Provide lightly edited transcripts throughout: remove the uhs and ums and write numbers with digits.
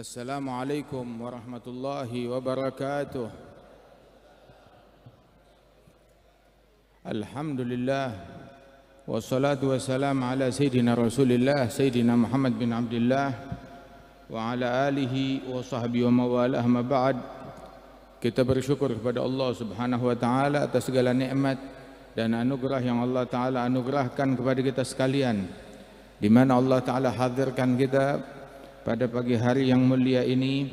Assalamualaikum warahmatullahi wabarakatuh. Alhamdulillah wassalatu wassalamu ala sayyidina Rasulillah Sayyidina Muhammad bin Abdullah wa ala alihi wa sahbihi wa mawalah, ma ba'd. Kita bersyukur kepada Allah Subhanahu wa taala atas segala nikmat dan anugerah yang Allah taala anugerahkan kepada kita sekalian, di mana Allah taala hadirkan kita pada pagi hari yang mulia ini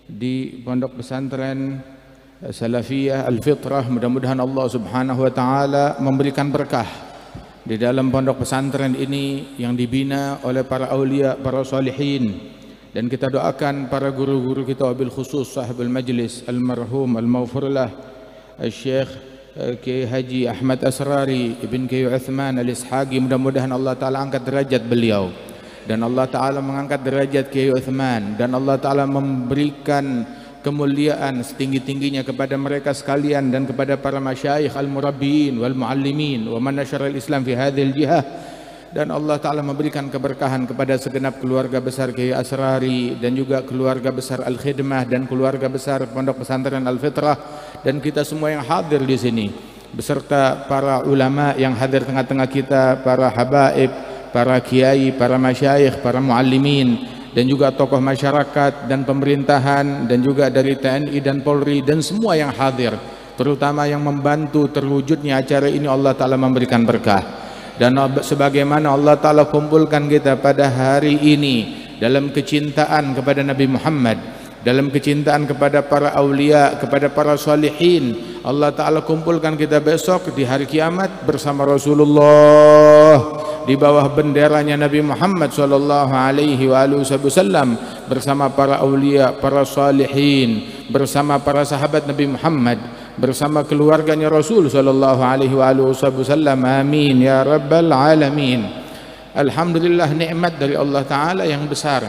di Pondok Pesantren Salafiyah Al-Fitrah. Mudah-mudahan Allah Subhanahu wa taala memberikan berkah di dalam pondok pesantren ini yang dibina oleh para aulia, para salihin, dan kita doakan para guru-guru kita, wabil khusus sahibul majlis almarhum al-maghfurlah Syekh Kiai Haji Ahmad Asrari Ibn Kiai Uthman Al-Ishaqi. Mudah-mudahan Allah taala angkat derajat beliau, dan Allah Ta'ala mengangkat derajat Kiai Uthman, dan Allah Ta'ala memberikan kemuliaan setinggi-tingginya kepada mereka sekalian dan kepada para masyayikh al-murabbiin wal-muallimin wa man nasyara al-islam fi hadhil jihah. Dan Allah Ta'ala memberikan keberkahan kepada segenap keluarga besar Kiai Asrari, dan juga keluarga besar Al-Khidmah, dan keluarga besar Pondok Pesantren Al-Fitrah, dan kita semua yang hadir di sini, beserta para ulama yang hadir tengah-tengah kita, para habaib, para kiai, para masyayikh, para muallimin, dan juga tokoh masyarakat dan pemerintahan, dan juga dari TNI dan Polri, dan semua yang hadir, terutama yang membantu terwujudnya acara ini. Allah Ta'ala memberikan berkah, dan sebagaimana Allah Ta'ala kumpulkan kita pada hari ini dalam kecintaan kepada Nabi Muhammad, dalam kecintaan kepada para aulia, kepada para salihin, Allah Ta'ala kumpulkan kita besok di hari kiamat bersama Rasulullah, di bawah benderanya Nabi Muhammad sallallahu alaihi wasallam, bersama para aulia, para salihin, bersama para sahabat Nabi Muhammad, bersama keluarganya Rasul sallallahu alaihi wasallam. Amin ya rabbal alamin. Alhamdulillah, nikmat dari Allah taala yang besar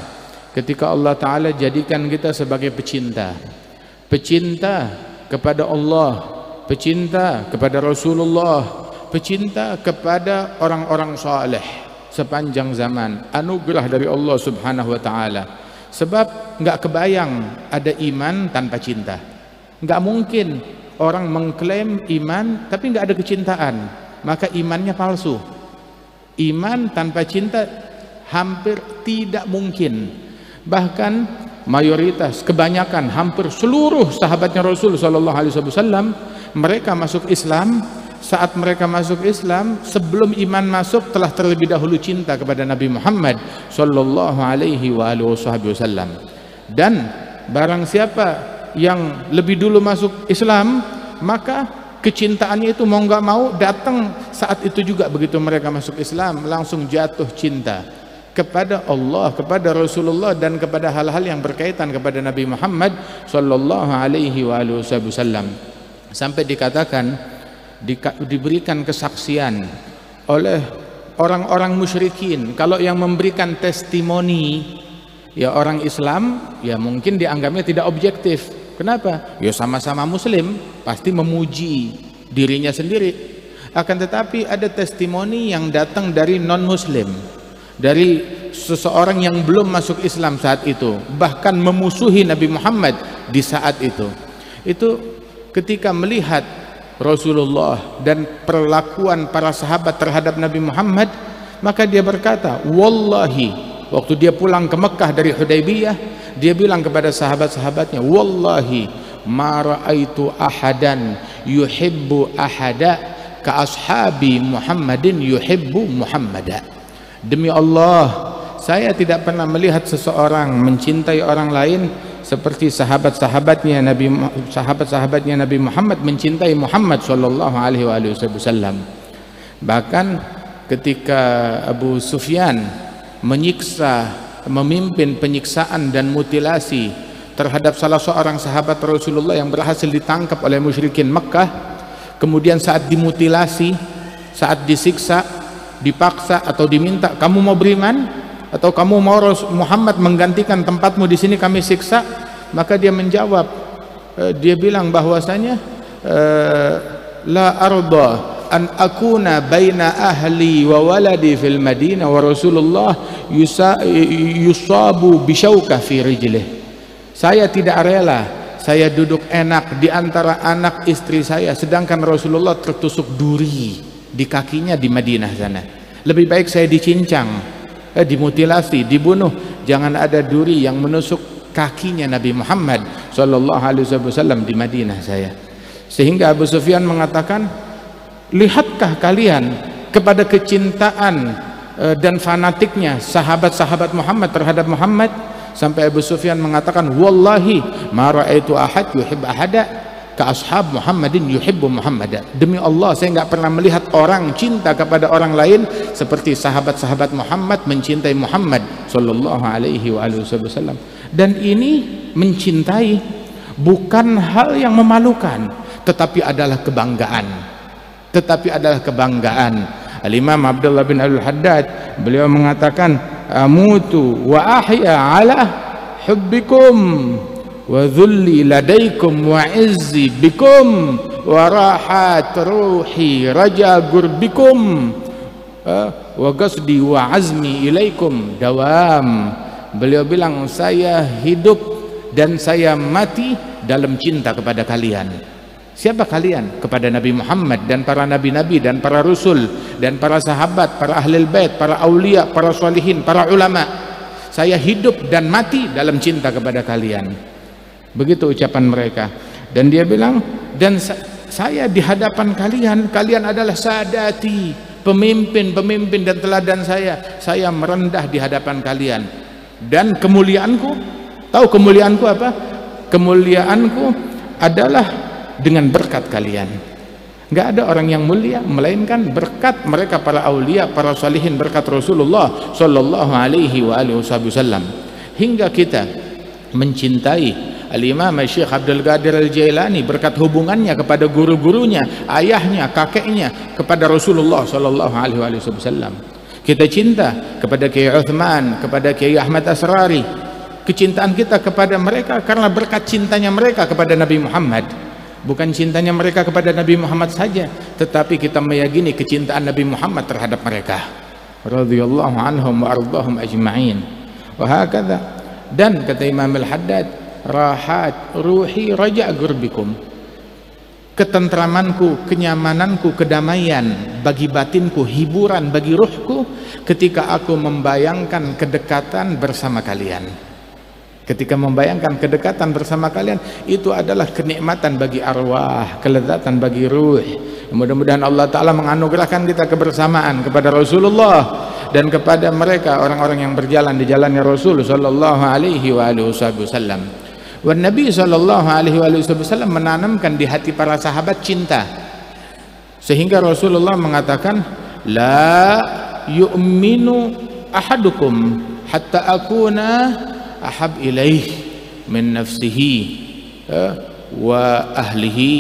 ketika Allah taala jadikan kita sebagai pecinta kepada Allah, pecinta kepada Rasulullah, pecinta kepada orang-orang saleh sepanjang zaman. Anugerah dari Allah Subhanahu wa taala. Sebab enggak kebayang ada iman tanpa cinta. Enggak mungkin orang mengklaim iman tapi enggak ada kecintaan, maka imannya palsu. Iman tanpa cinta hampir tidak mungkin. Bahkan mayoritas, kebanyakan, hampir seluruh sahabatnya Rasul sallallahu alaihi wasallam, mereka masuk Islam. Saat mereka masuk Islam, sebelum iman masuk, telah terlebih dahulu cinta kepada Nabi Muhammad sallallahu alaihi wasallam. Dan barang siapa yang lebih dulu masuk Islam, maka kecintaannya itu mau nggak mau datang saat itu juga. Begitu mereka masuk Islam, langsung jatuh cinta kepada Allah, kepada Rasulullah, dan kepada hal-hal yang berkaitan kepada Nabi Muhammad sallallahu alaihi wasallam. Sampai dikatakan, diberikan kesaksian oleh orang-orang musyrikin, kalau yang memberikan testimoni ya orang Islam, ya mungkin dianggapnya tidak objektif. Kenapa? Ya sama-sama muslim, pasti memuji dirinya sendiri. Akan tetapi ada testimoni yang datang dari non muslim, dari seseorang yang belum masuk Islam saat itu, bahkan memusuhi Nabi Muhammad di saat itu. Itu ketika melihat Rasulullah dan perlakuan para sahabat terhadap Nabi Muhammad, maka dia berkata, wallahi, waktu dia pulang ke Mekah dari Hudaybiyah, dia bilang kepada sahabat-sahabatnya, wallahi ma ra'aitu ahadan yuhibbu ahada ka ashabi Muhammadin yuhibbu Muhammada. Demi Allah, saya tidak pernah melihat seseorang mencintai orang lain seperti sahabat-sahabatnya Nabi Muhammad mencintai Muhammad sallallahu alaihi wasallam. Bahkan ketika Abu Sufyan memimpin penyiksaan dan mutilasi terhadap salah seorang sahabat Rasulullah yang berhasil ditangkap oleh musyrikin Mekkah, kemudian saat dimutilasi, saat disiksa, dipaksa atau diminta, kamu mau beriman atau kamu mau Muhammad menggantikan tempatmu di sini kami siksa? Maka dia menjawab, dia bilang bahwasanya la arda an akuna baina ahli wa waladi fil Madinah wa Rasulullah yusabu bisyauka fi rijlih. Saya tidak rela saya duduk enak di antara anak istri saya, sedangkan Rasulullah tertusuk duri di kakinya di Madinah sana. Lebih baik saya dicincang, dimutilasi, dibunuh. Jangan ada duri yang menusuk kakinya Nabi Muhammad sallallahu alaihi wasallam di Madinah saya. Sehingga Abu Sufyan mengatakan, lihatkah kalian kepada kecintaan dan fanatiknya sahabat-sahabat Muhammad terhadap Muhammad? Sampai Abu Sufyan mengatakan, wallahi ma ra'aitu ahad yuhib ahada ka ashab Muhammadin yuhibbu Muhammada. Demi Allah, saya enggak pernah melihat orang cinta kepada orang lain seperti sahabat-sahabat Muhammad mencintai Muhammad sallallahu alaihi wasallam. Dan ini mencintai bukan hal yang memalukan, tetapi adalah kebanggaan. Al-Imam Abdullah bin Al-Haddad, beliau mengatakan, amutu wa ahya ala hubbikum wa dhulli ladaikum wa izzi bikum wa rahat ruhi raja gurbikum wa qasdi wa azmi ilaikum dawam. Beliau bilang, saya hidup dan saya mati dalam cinta kepada kalian. Siapa kalian? Kepada Nabi Muhammad dan para nabi-nabi dan para rasul dan para sahabat, para ahlul bait, para aulia, para sholihin, para ulama. Saya hidup dan mati dalam cinta kepada kalian. Begitu ucapan mereka. Dan dia bilang, dan saya di hadapan kalian, kalian adalah sadati, pemimpin dan teladan saya merendah di hadapan kalian. Dan kemuliaanku, tahu kemuliaanku apa? Kemuliaanku adalah dengan berkat kalian. Enggak ada orang yang mulia melainkan berkat mereka para aulia, para salihin, berkat Rasulullah sallallahu alaihi wasallam. Hingga kita mencintai Al-Imam Syekh Abdul Qadir Al-Jailani berkat hubungannya kepada guru-gurunya, ayahnya, kakeknya kepada Rasulullah sallallahu alaihi wasallam. Kita cinta kepada Kiai Uthman, kepada Kiai Ahmad Asrari. Kecintaan kita kepada mereka karena berkat cintanya mereka kepada Nabi Muhammad. Bukan cintanya mereka kepada Nabi Muhammad saja, tetapi kita meyakini kecintaan Nabi Muhammad terhadap mereka. Radhiyallahu anhum wa ardhahum ajma'in. Wa hakadha. Dan kata Imam Al-Haddad, rahat ruhi raja gurbikum. Ketentramanku, kenyamananku, kedamaian bagi batinku, hiburan bagi ruhku ketika aku membayangkan kedekatan bersama kalian. Ketika membayangkan kedekatan bersama kalian, itu adalah kenikmatan bagi arwah, kelezatan bagi ruh. Mudah-mudahan Allah Ta'ala menganugerahkan kita kebersamaan kepada Rasulullah dan kepada mereka orang-orang yang berjalan di jalannya Rasul sallallahu alaihi wasallam. Dan Nabi sallallahu alaihi wasallam menanamkan di hati para sahabat cinta, sehingga Rasulullah mengatakan, la yu'minu ahadukum hatta akuna ahab ilaih min nafsihi wa ahlihi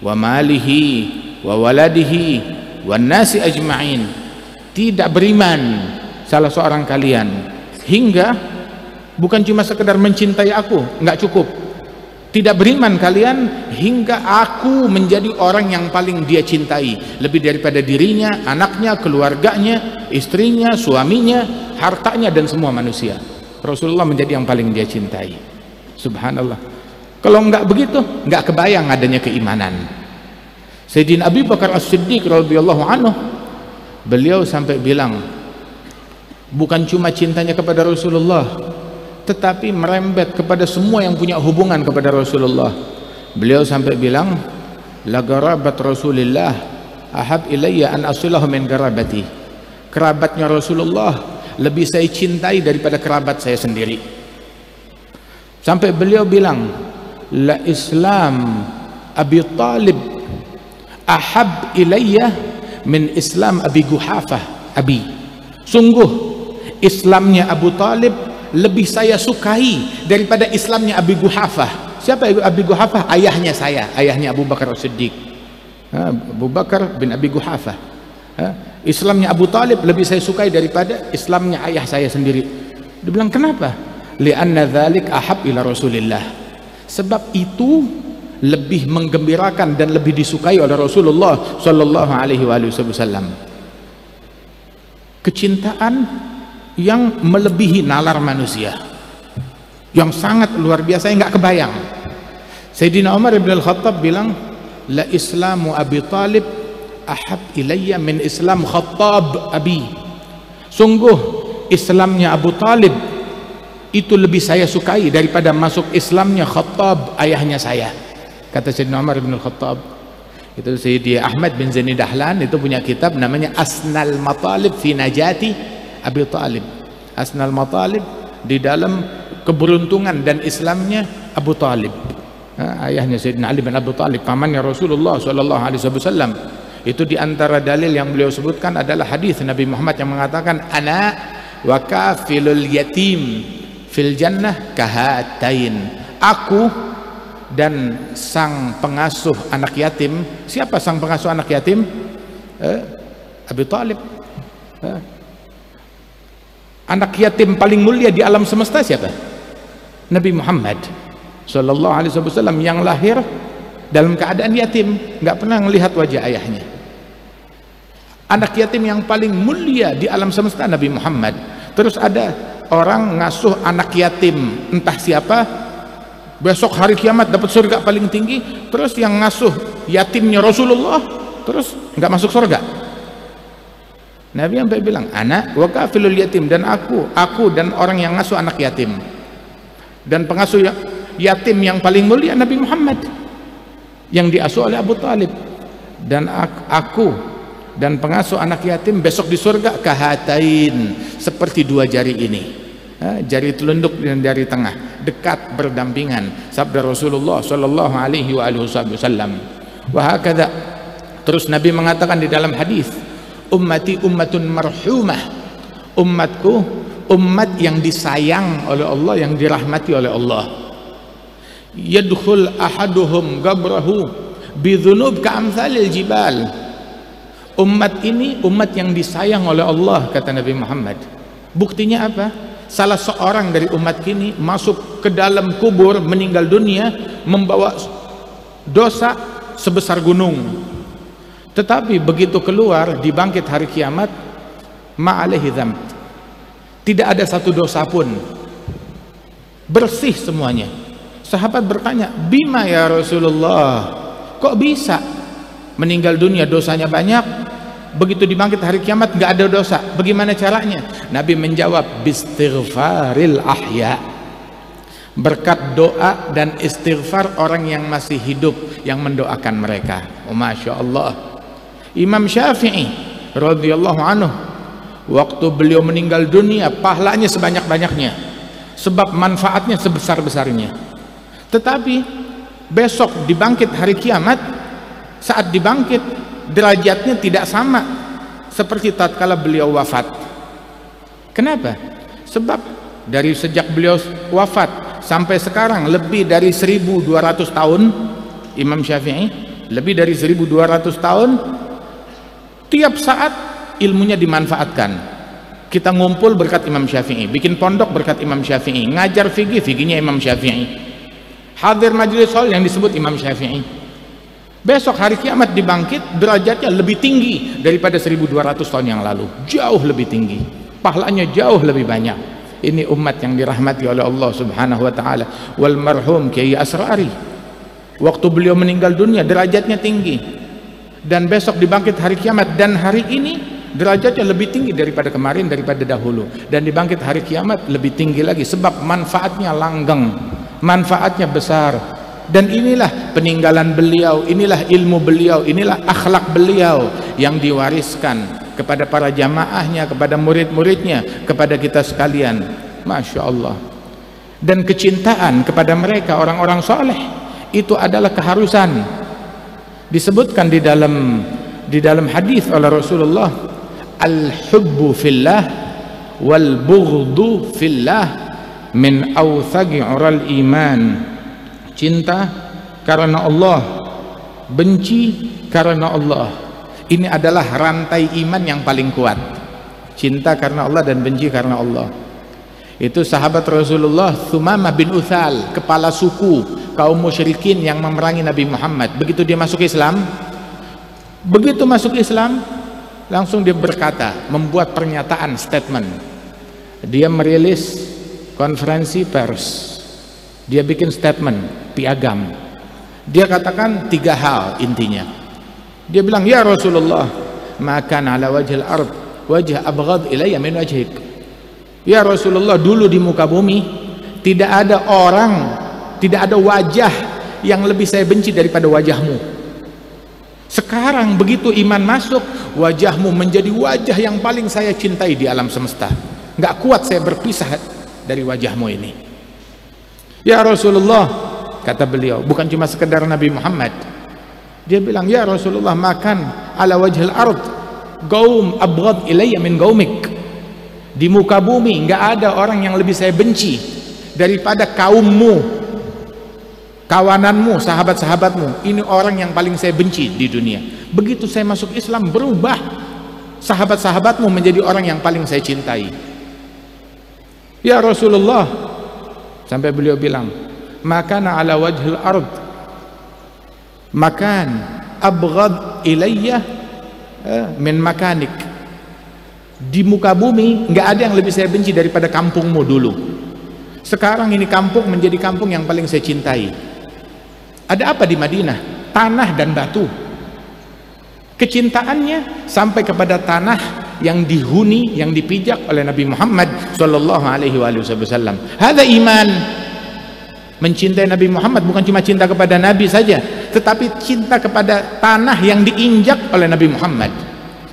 wa malihi wa waladihi wa nasi ajma'in. Tidak beriman salah seorang kalian hingga bukan cuma sekedar mencintai aku, enggak cukup. Tidak beriman kalian hingga aku menjadi orang yang paling dia cintai, lebih daripada dirinya, anaknya, keluarganya, istrinya, suaminya, hartanya dan semua manusia. Rasulullah menjadi yang paling dia cintai. Subhanallah. Kalau enggak begitu, enggak kebayang adanya keimanan. Sayyidina Abu Bakar As-Siddiq radhiyallahu anhu, beliau sampai bilang, bukan cuma cintanya kepada Rasulullah, tetapi merembet kepada semua yang punya hubungan kepada Rasulullah. Beliau sampai bilang, la garabat Rasulillah ahab ilayya an asilahu min garabati. Kerabatnya Rasulullah lebih saya cintai daripada kerabat saya sendiri. Sampai beliau bilang, la Islam Abi Talib ahab ilayya min Islam Abi Guhafah abi. Sungguh Islamnya Abu Talib lebih saya sukai daripada Islamnya Abi Guhafah. Siapa Abi Guhafah? Ayahnya saya, ayahnya Abu Bakar As-Siddiq, Abu Bakar bin Abi Guhafah. Islamnya Abu Talib lebih saya sukai daripada Islamnya ayah saya sendiri. Dia bilang, kenapa? Li'anna dzalik ahab ila Rasulillah. Sebab itu lebih menggembirakan dan lebih disukai oleh Rasulullah sallallahu alaihi wasallam. Kecintaan yang melebihi nalar manusia. yang sangat luar biasa, yang nggak kebayang. Sayyidina Umar ibn al-Khattab bilang, la islamu Abi Talib ahab ilayya min Islam Khattab abi. Sungguh Islamnya Abu Talib itu lebih saya sukai daripada masuk Islamnya Khattab, ayahnya saya, kata Sayyidina Umar ibn al-Khattab. Itu Sayyidi Ahmad bin Zaini Dahlan itu punya kitab namanya Asnal Matalib fi Najati Abi Talib. Asnal Matalib di dalam keberuntungan dan Islamnya Abu Talib, ayahnya Sayyidina Ali bin Abi Talib, pamannya Rasulullah sallallahu alaihi wasallam. Itu diantara dalil yang beliau sebutkan adalah hadis Nabi Muhammad yang mengatakan, ana wa kafilul yatim fil jannah kahatain. Aku dan sang pengasuh anak yatim. Siapa sang pengasuh anak yatim? Abi Talib. Anak yatim paling mulia di alam semesta siapa? Nabi Muhammad sallallahu alaihi wasallam, yang lahir dalam keadaan yatim, nggak pernah melihat wajah ayahnya. Anak yatim yang paling mulia di alam semesta Nabi Muhammad. Terus ada orang ngasuh anak yatim entah siapa, besok hari kiamat dapat surga paling tinggi. Terus yang ngasuh yatimnya Rasulullah terus nggak masuk surga. Nabi sampai bilang, anak wa kafilul yatim, dan aku dan orang yang ngasuh anak yatim. Dan pengasuh yatim yang paling mulia Nabi Muhammad yang diasuh oleh Abu Talib. Dan aku dan pengasuh anak yatim besok di surga kahatain, seperti dua jari ini, jari telunjuk dan jari tengah, dekat berdampingan, sabda Rasulullah sallallahu alaihi wasallam. Wa hakadha, terus Nabi mengatakan di dalam hadis, ummati ummatun marhumah, umatku umat yang disayang oleh Allah, yang dirahmati oleh Allah. Yadkhul ahaduhum gabrahu bidhunub ka'amthalil jibal. Umat ini umat yang disayang oleh Allah, kata Nabi Muhammad. Buktinya apa? Salah seorang dari umat ini masuk ke dalam kubur, meninggal dunia membawa dosa sebesar gunung. Tetapi begitu keluar dibangkit hari kiamat, ma'alaihi dzamb, tidak ada satu dosa pun, bersih semuanya. Sahabat bertanya, bima ya Rasulullah, kok bisa meninggal dunia dosanya banyak, begitu dibangkit hari kiamat nggak ada dosa, bagaimana caranya? Nabi menjawab, bistighfaril ahya, berkat doa dan istighfar orang yang masih hidup, yang mendoakan mereka. Oh, Masya Allah. Imam Syafi'i radhiyallahu anhu, waktu beliau meninggal dunia, pahalanya sebanyak-banyaknya, sebab manfaatnya sebesar-besarnya. Tetapi besok dibangkit hari kiamat, saat dibangkit derajatnya tidak sama seperti tatkala beliau wafat. Kenapa? Sebab dari sejak beliau wafat sampai sekarang lebih dari 1200 tahun, Imam Syafi'i lebih dari 1200 tahun, tiap saat ilmunya dimanfaatkan. Kita ngumpul berkat Imam Syafi'i, bikin pondok berkat Imam Syafi'i, ngajar fikih, fikihnya Imam Syafi'i, hadir majelis haul yang disebut Imam Syafi'i. Besok hari kiamat dibangkit, derajatnya lebih tinggi daripada 1200 tahun yang lalu, jauh lebih tinggi, pahalanya jauh lebih banyak. Ini umat yang dirahmati oleh Allah subhanahu wa ta'ala. Wal marhum Kiai Asrari, waktu beliau meninggal dunia derajatnya tinggi, dan besok dibangkit hari kiamat, dan hari ini derajatnya lebih tinggi daripada kemarin, daripada dahulu, dan dibangkit hari kiamat lebih tinggi lagi, sebab manfaatnya langgeng, manfaatnya besar. Dan inilah peninggalan beliau, inilah ilmu beliau, inilah akhlak beliau yang diwariskan kepada para jamaahnya, kepada murid-muridnya, kepada kita sekalian. Masya Allah. Dan kecintaan kepada mereka, orang-orang soleh, itu adalah keharusan. Disebutkan di dalam hadis oleh Rasulullah, al-hubbu fillah wal bughdu fillah min awthaqi ural iman. Cinta karena Allah, benci karena Allah, ini adalah rantai iman yang paling kuat. Cinta karena Allah dan benci karena Allah. Itu sahabat Rasulullah Thumamah bin Uthal, kepala suku kaum musyrikin yang memerangi Nabi Muhammad. Begitu dia masuk Islam, langsung dia berkata, membuat pernyataan, statement. Dia merilis konferensi pers Dia bikin statement, piagam. Dia katakan 3 hal intinya. Dia bilang, ya Rasulullah, makan ala wajhil ard wajh abghad ilayya min wajhik. Ya Rasulullah, dulu di muka bumi tidak ada orang, tidak ada wajah yang lebih saya benci daripada wajahmu. Sekarang begitu iman masuk, wajahmu menjadi wajah yang paling saya cintai di alam semesta. Nggak kuat saya berpisah dari wajahmu ini. Ya Rasulullah, kata beliau, bukan cuma sekedar Nabi Muhammad. Dia bilang, ya Rasulullah, makan ala wajhil ard gaum abghad ilayya min gaumik. Di muka bumi nggak ada orang yang lebih saya benci daripada kaummu, kawananmu, sahabat-sahabatmu. Ini orang yang paling saya benci di dunia. Begitu saya masuk Islam, berubah, sahabat-sahabatmu menjadi orang yang paling saya cintai. Ya Rasulullah, sampai beliau bilang, makana ala wajhil ard makan abghad ilayya min makanik. Di muka bumi nggak ada yang lebih saya benci daripada kampungmu dulu. Sekarang ini kampung menjadi kampung yang paling saya cintai. Ada apa di Madinah? Tanah dan batu. Kecintaannya sampai kepada tanah yang dihuni, yang dipijak oleh Nabi Muhammad sallallahu alaihi wasallam. Hada iman. Mencintai Nabi Muhammad bukan cuma cinta kepada Nabi saja, tetapi cinta kepada tanah yang diinjak oleh Nabi Muhammad,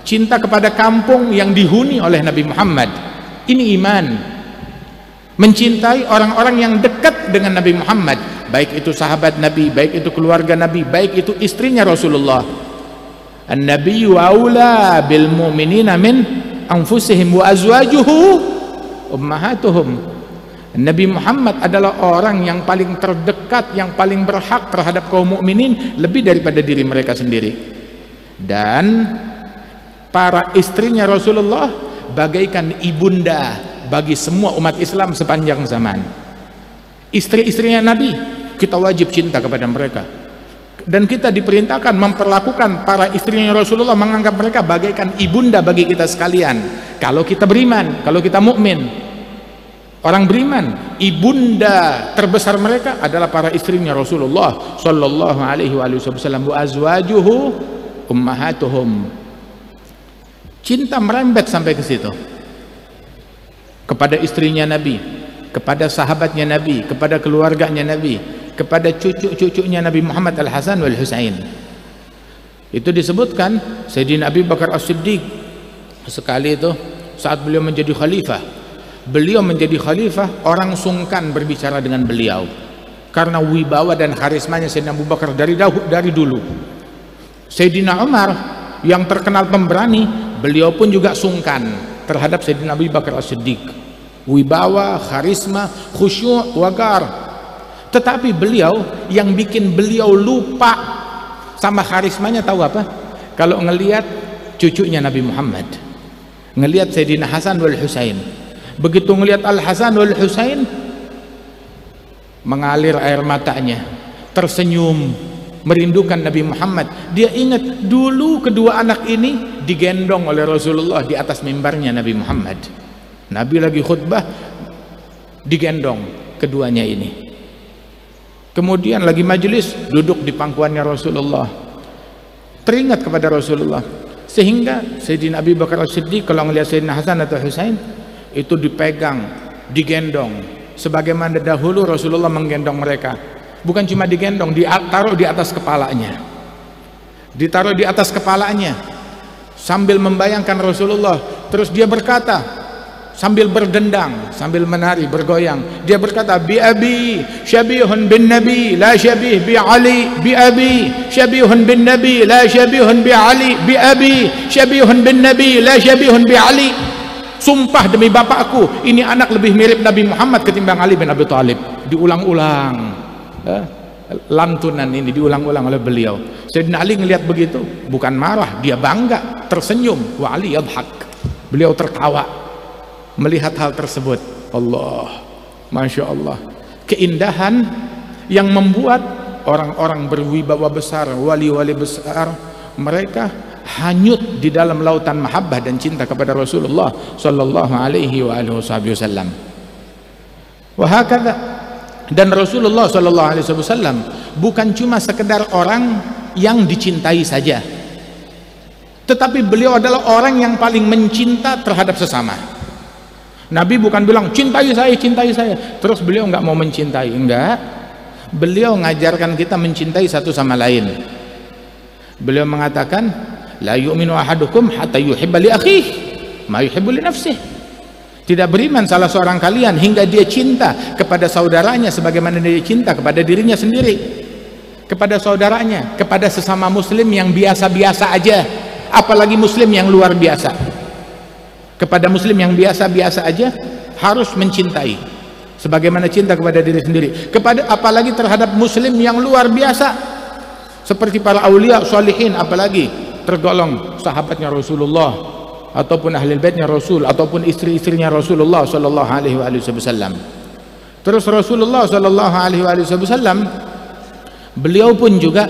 cinta kepada kampung yang dihuni oleh Nabi Muhammad. Ini iman. Mencintai orang-orang yang dekat dengan Nabi Muhammad, baik itu sahabat Nabi, baik itu keluarga Nabi, baik itu istrinya Rasulullah. An-nabiyyu aula bil mu'minina min anfusihim wa azwajuhu ummahatuhum. Nabi Muhammad adalah orang yang paling terdekat, yang paling berhak terhadap kaum mukminin lebih daripada diri mereka sendiri. Dan para istrinya Rasulullah bagaikan ibunda bagi semua umat Islam sepanjang zaman. Istri-istrinya Nabi, kita wajib cinta kepada mereka. Dan kita diperintahkan memperlakukan para istrinya Rasulullah, menganggap mereka bagaikan ibunda bagi kita sekalian. Kalau kita beriman, kalau kita mukmin. Orang beriman, ibunda terbesar mereka adalah para istrinya Rasulullah sallallahu alaihi wasallam. Wa azwajuhu ummahatuhum. Cinta merembet sampai ke situ. Kepada istrinya Nabi, kepada sahabatnya Nabi, kepada keluarganya Nabi, kepada cucu-cucunya Nabi Muhammad Al-Hasan wal Husain. Itu disebutkan Sayyidina Abi Bakar As-Siddiq sekali itu saat beliau menjadi khalifah. Beliau menjadi khalifah, orang sungkan berbicara dengan beliau karena wibawa dan karismanya Sayyidina Abu Bakar dari dulu. Sayyidina Umar yang terkenal pemberani, beliau pun juga sungkan terhadap Sayyidina Abu Bakar As-Siddiq. Wibawa, karisma, khusyuk, wagar. Tetapi beliau, yang bikin beliau lupa sama karismanya, tahu apa? Kalau ngelihat cucunya Nabi Muhammad, ngelihat Sayyidina Hasan wal Husain. Begitu ngelihat Al-Hasan wal Husain, mengalir air matanya, tersenyum, merindukan Nabi Muhammad. Dia ingat dulu kedua anak ini digendong oleh Rasulullah di atas mimbarnya Nabi Muhammad. Nabi lagi khutbah, digendong keduanya ini. Kemudian lagi majelis, duduk di pangkuannya Rasulullah, teringat kepada Rasulullah. Sehingga Sayyidina Abi Bakar As-Siddiq kalau melihat Sayyidina Hasan atau Husain, itu dipegang, digendong sebagaimana dahulu Rasulullah menggendong mereka. Bukan cuma digendong, ditaruh di atas kepalanya, ditaruh di atas kepalanya sambil membayangkan Rasulullah. Terus dia berkata sambil berdendang, sambil menari, bergoyang, dia berkata, bi abi syabihun bin nabi la syabih bi ali, bi abi syabihun bin nabi la syabihun bi ali, bi abi syabihun bin nabi la syabihun bi ali. Sumpah demi bapakku, ini anak lebih mirip Nabi Muhammad ketimbang Ali bin Abi Thalib. Diulang-ulang, lantunan ini diulang-ulang oleh beliau. Sayyidina Ali ngelihat begitu, bukan marah, dia bangga, tersenyum. Wa Ali yadhak, beliau tertawa melihat hal tersebut. Allah, Masya Allah, keindahan yang membuat orang-orang berwibawa besar, wali-wali besar, mereka hanyut di dalam lautan mahabbah dan cinta kepada Rasulullah sallallahu alaihi wasallam. Wa hakadha Dan Rasulullah SAW bukan cuma sekedar orang yang dicintai saja, tetapi beliau adalah orang yang paling mencinta terhadap sesama. Nabi bukan bilang cintai saya, terus beliau nggak mau mencintai. Enggak, beliau mengajarkan kita mencintai satu sama lain. Beliau mengatakan, la yu'minu ahadukum hatta yuhibba li akhihi ma yuhibbu li nafsihi. Tidak beriman salah seorang kalian hingga dia cinta kepada saudaranya sebagaimana dia cinta kepada dirinya sendiri. Kepada saudaranya, kepada sesama muslim yang biasa-biasa aja, apalagi muslim yang luar biasa. Kepada muslim yang biasa-biasa aja harus mencintai sebagaimana cinta kepada diri sendiri. Kepada apalagi terhadap muslim yang luar biasa seperti para aulia sholihin, apalagi tergolong sahabatnya Rasulullah ataupun ahli baitnya Rasul ataupun istri-istrinya Rasulullah sallallahu alaihi wasallam. Terus Rasulullah sallallahu alaihi wasallam beliau pun juga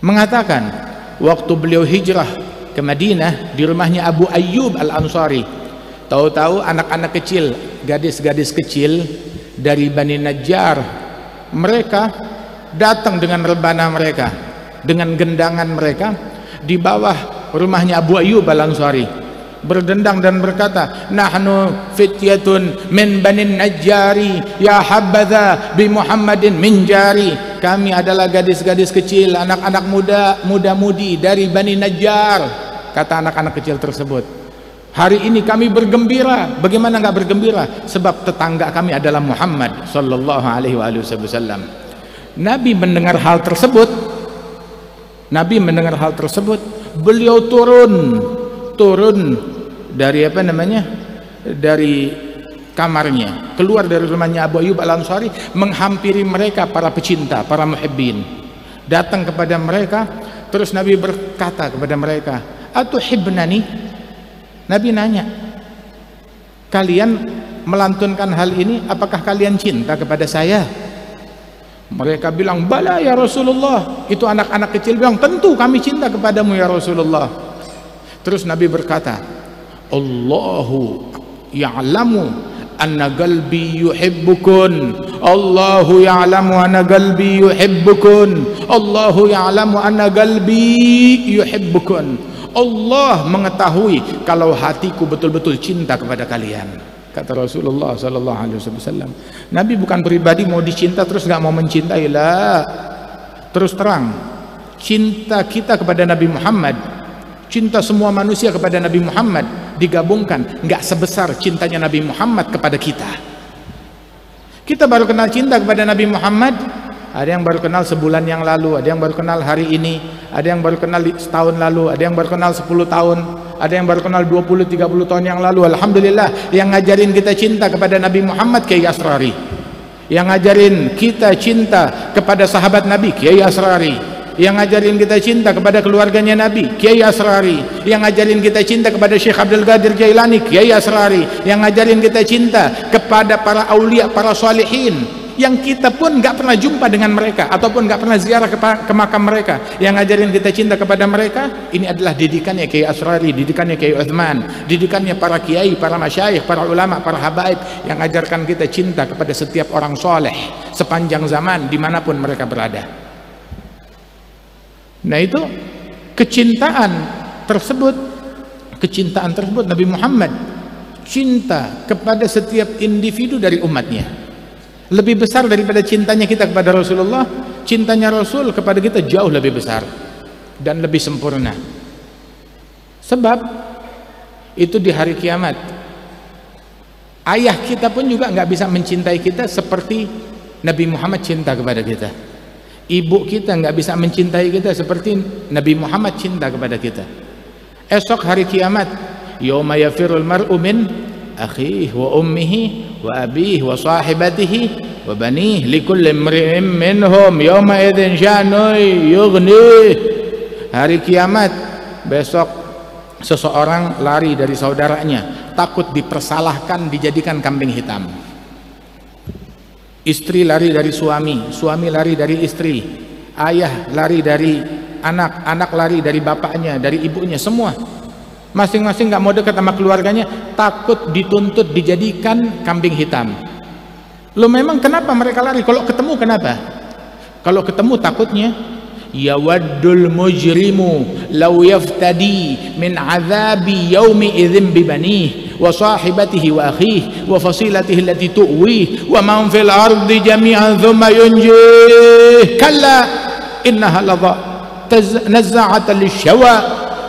mengatakan waktu beliau hijrah ke Madinah di rumahnya Abu Ayyub Al-Ansari, tahu-tahu anak-anak kecil, gadis-gadis kecil dari Bani Najjar, mereka datang dengan rebana mereka, dengan gendangan mereka di bawah rumahnya Abu Ayyub Al-Ansari, berdendang dan berkata, nahnu fityatun min Bani Najjari ya habadha bi Muhammadin min jari. Kami adalah gadis-gadis kecil, anak-anak muda-mudi dari Bani Najjar, kata anak-anak kecil tersebut. Hari ini kami bergembira. Bagaimana enggak bergembira? Sebab tetangga kami adalah Muhammad sallallahu alaihi wasallam. Nabi mendengar hal tersebut, beliau turun dari dari kamarnya, keluar dari rumahnya Abu Ayyub Al-Ansari, menghampiri mereka, para pecinta, para muhibbin, datang kepada mereka. Terus Nabi berkata kepada mereka, atuhibbnani? Nabi nanya, kalian melantunkan hal ini, apakah kalian cinta kepada saya? Mereka bilang, bala ya Rasulullah. Itu anak-anak kecil bilang, tentu kami cinta kepadamu ya Rasulullah. Terus Nabi berkata, Allahu ya'lamu anna qalbi yuhibbukun, Allahu ya'lamu anna qalbi yuhibbukun, Allahu ya'lamu anna qalbi yuhibbukun. Allah mengetahui kalau hatiku betul-betul cinta kepada kalian, kata Rasulullah sallallahu alaihi wasallam. Nabi bukan pribadi mau dicinta terus nggak mau mencintai lah. Terus terang, cinta kita kepada Nabi Muhammad, cinta semua manusia kepada Nabi Muhammad digabungkan nggak sebesar cintanya Nabi Muhammad kepada kita. Kita baru kenal cinta kepada Nabi Muhammad, ada yang baru kenal sebulan yang lalu, ada yang baru kenal hari ini, ada yang baru kenal setahun lalu, ada yang baru kenal 10 tahun, ada yang baru kenal 20-30 tahun yang lalu. Alhamdulillah, yang ngajarin kita cinta kepada Nabi Muhammad Kiai Asrari, yang ngajarin kita cinta kepada sahabat Nabi Kiai Asrari, yang ngajarin kita cinta kepada keluarganya Nabi Kiai Asrari, yang ngajarin kita cinta kepada Syekh Abdul Qadir Jailani Kiai Asrari, yang ngajarin kita cinta kepada para aulia, para salihin yang kita pun nggak pernah jumpa dengan mereka ataupun nggak pernah ziarah ke makam mereka, yang ngajarin kita cinta kepada mereka. Ini adalah didikannya Kiai Asrari, didikannya Kiai Uthman, didikannya para kiai, para masyayikh, para ulama, para habaib yang ngajarkan kita cinta kepada setiap orang soleh sepanjang zaman dimanapun mereka berada. Nah, itu kecintaan tersebut Nabi Muhammad cinta kepada setiap individu dari umatnya lebih besar daripada cintanya kita kepada Rasulullah. Cintanya Rasul kepada kita jauh lebih besar dan lebih sempurna. Sebab itu di hari kiamat ayah kita pun juga nggak bisa mencintai kita seperti Nabi Muhammad cinta kepada kita. Ibu kita nggak bisa mencintai kita seperti Nabi Muhammad cinta kepada kita. Esok hari kiamat, yauma yafirul mar'u min akhihi wa ummihi wa abihi wa sahibatihi wa banihi likulli imri'in minhum yawma idzin sya'nun yughnih. Hari kiamat besok seseorang lari dari saudaranya, takut dipersalahkan, dijadikan kambing hitam. Istri lari dari suami, suami lari dari istri, ayah lari dari anak, anak lari dari bapaknya, dari ibunya, semua masing-masing nggak mau dekat sama keluarganya, takut dituntut dijadikan kambing hitam. Lo memang kenapa mereka lari? Kalau ketemu kenapa? Kalau ketemu takutnya yawaddul mujrimu law yaftadi min azabi yaumi idzin bi banihi wa sahibatihi wa akhihi wa fasilatihi allati tu'wi wa man fil ardi jami'an thumma yunjih kalla innaha ladha nazza'atan lishawa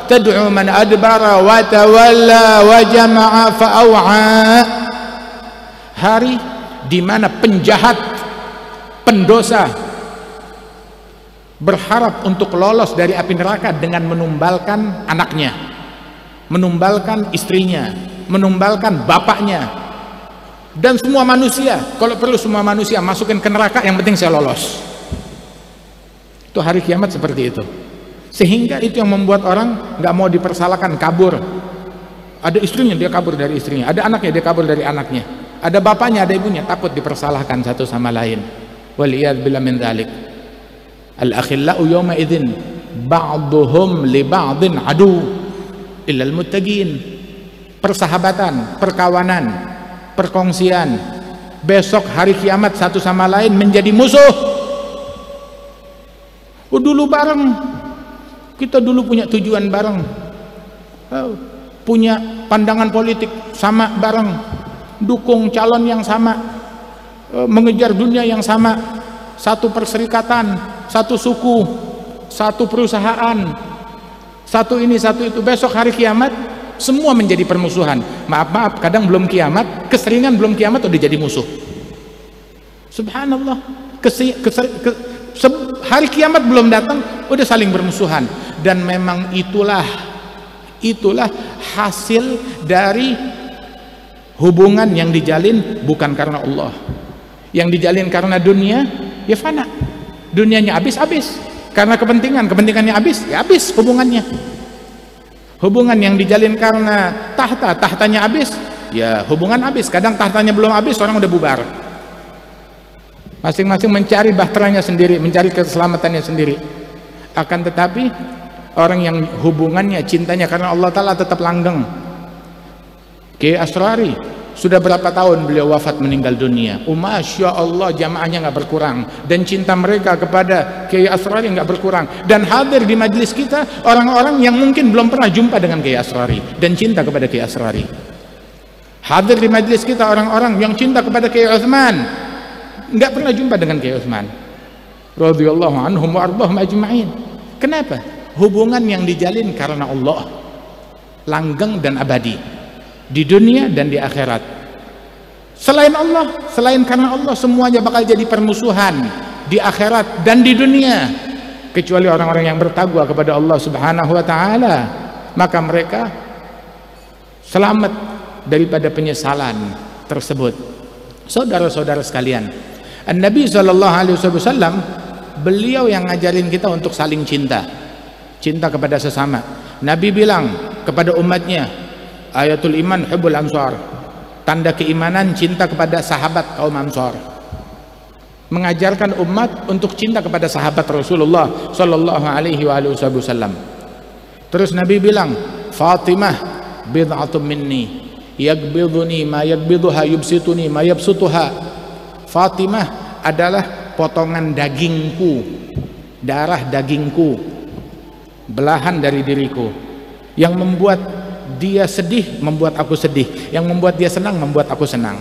tad'u man adbara wa tawalla wa jama'a fa'aw'a. Hari di mana penjahat, pendosa berharap untuk lolos dari api neraka dengan menumbalkan anaknya, menumbalkan istrinya, menumbalkan bapaknya, dan semua manusia. Kalau perlu semua manusia masukin ke neraka, yang penting saya lolos. Itu hari kiamat seperti itu. Sehingga itu yang membuat orang nggak mau dipersalahkan, kabur. Ada istrinya, dia kabur dari istrinya. Ada anaknya, dia kabur dari anaknya. Ada bapaknya, ada ibunya, takut dipersalahkan satu sama lain. Waliyad billah min dzalik. Al-akhillau yawma idzin ba'duhum li ba'din adu illal muttaqin. Persahabatan, perkawanan, perkongsian besok hari kiamat satu sama lain menjadi musuh. Dulu bareng, kita dulu punya tujuan bareng, punya pandangan politik sama bareng, dukung calon yang sama, mengejar dunia yang sama, satu perserikatan, satu suku, satu perusahaan, satu ini satu itu. Besok hari kiamat semua menjadi permusuhan. Maaf, kadang belum kiamat, keseringan belum kiamat udah jadi musuh. Subhanallah. Hari kiamat belum datang udah saling bermusuhan. Dan memang itulah hasil dari hubungan yang dijalin bukan karena Allah. Yang dijalin karena dunia, ya fana. Dunianya habis. Karena kepentingannya habis, ya habis hubungannya. Hubungan yang dijalin karena tahtanya habis, ya hubungan habis. Kadang tahtanya belum habis, orang udah bubar. Masing-masing mencari bahteranya sendiri, mencari keselamatannya sendiri. Akan tetapi orang yang hubungannya, cintanya karena Allah Ta'ala tetap langgeng. Kiai Asrari sudah berapa tahun beliau wafat, meninggal dunia. Masya Allah, jamaahnya nggak berkurang, dan cinta mereka kepada Kiai Asrari nggak berkurang. Dan hadir di majelis kita orang-orang yang mungkin belum pernah jumpa dengan Kiai Asrari dan cinta kepada Kiai Asrari. Hadir di majelis kita orang-orang yang cinta kepada Kiai Utsman, nggak pernah jumpa dengan Kiai Utsman radhiyallahu anhum wa ardhahum ajma'in. Kenapa? Hubungan yang dijalin karena Allah, langgeng dan abadi di dunia dan di akhirat. Selain Allah, selain karena Allah, semuanya bakal jadi permusuhan di akhirat dan di dunia, kecuali orang-orang yang bertakwa kepada Allah Subhanahu wa taala. Maka mereka selamat daripada penyesalan tersebut. Saudara-saudara sekalian, Nabi SAW, beliau yang ngajarin kita untuk saling cinta kepada sesama. Nabi bilang kepada umatnya, ayatul iman hubbul ansar, tanda keimanan cinta kepada sahabat kaum Ansar. Mengajarkan umat untuk cinta kepada sahabat Rasulullah sallallahu alaihi wasallam. Terus Nabi bilang, Fatimah bid'atun minni yagbiduni ma yagbiduha yubsituni ma yabsutuha. Fatimah adalah potongan dagingku, darah dagingku, belahan dari diriku. Yang membuat dia sedih membuat aku sedih, yang membuat dia senang membuat aku senang,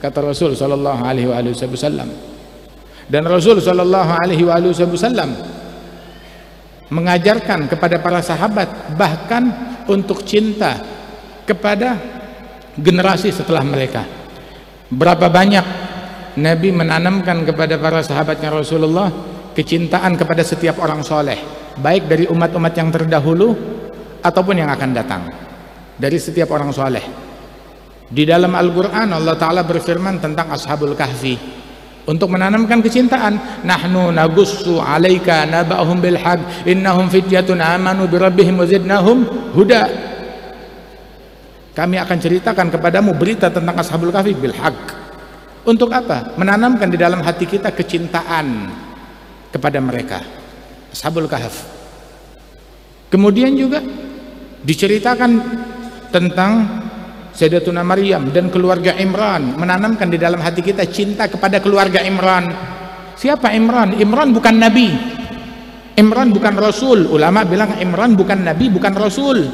kata Rasul sallallahu alaihi wasallam. Dan Rasul sallallahu alaihi wasallam mengajarkan kepada para sahabat bahkan untuk cinta kepada generasi setelah mereka. Berapa banyak Nabi menanamkan kepada para sahabatnya Rasulullah kecintaan kepada setiap orang soleh, baik dari umat-umat yang terdahulu ataupun yang akan datang, dari setiap orang soleh. Di dalam Al-Quran Allah Ta'ala berfirman tentang Ashabul Kahfi untuk menanamkan kecintaan. Nahnu nagussu alaika naba'hum bilhaq innahum fityatun amanu birabbihim wazidnahum huda. Kami akan ceritakan kepadamu berita tentang Ashabul Kahfi bilhaq. Untuk apa? Menanamkan di dalam hati kita kecintaan kepada mereka, Ashabul Kahf. Kemudian juga diceritakan tentang Sayyidatuna Maryam dan keluarga Imran, menanamkan di dalam hati kita cinta kepada keluarga Imran. Siapa Imran? Imran bukan nabi, Imran bukan rasul. Ulama bilang Imran bukan nabi, bukan rasul,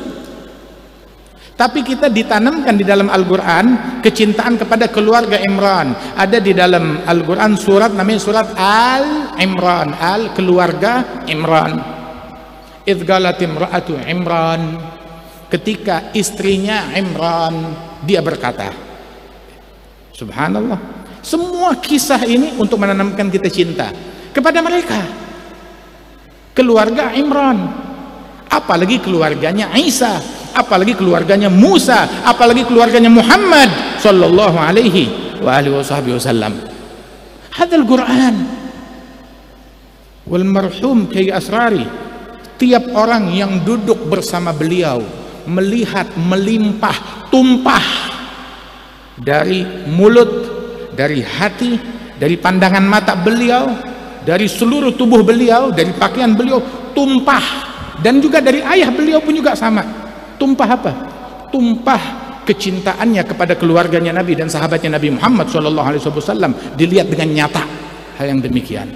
tapi kita ditanamkan di dalam Al-Quran kecintaan kepada keluarga Imran. Ada di dalam Al-Quran surat namanya surat Al-Imran, keluarga Imran. Idh qalat imra'atu Imran, ketika istrinya Imran, dia berkata, subhanallah, semua kisah ini untuk menanamkan kita cinta kepada mereka, keluarga Imran. Apalagi keluarganya Isa, apalagi keluarganya Musa, apalagi keluarganya Muhammad sallallahu alaihi wasallam. Hadzal Quran wal marhum Kiai Asrari, tiap orang yang duduk bersama beliau melihat melimpah tumpah dari mulut, dari hati, dari pandangan mata beliau, dari seluruh tubuh beliau, dari pakaian beliau tumpah, dan juga dari ayah beliau pun juga sama. Tumpah apa? Tumpah kecintaannya kepada keluarganya Nabi dan sahabatnya Nabi Muhammad SAW. Dilihat dengan nyata hal yang demikian.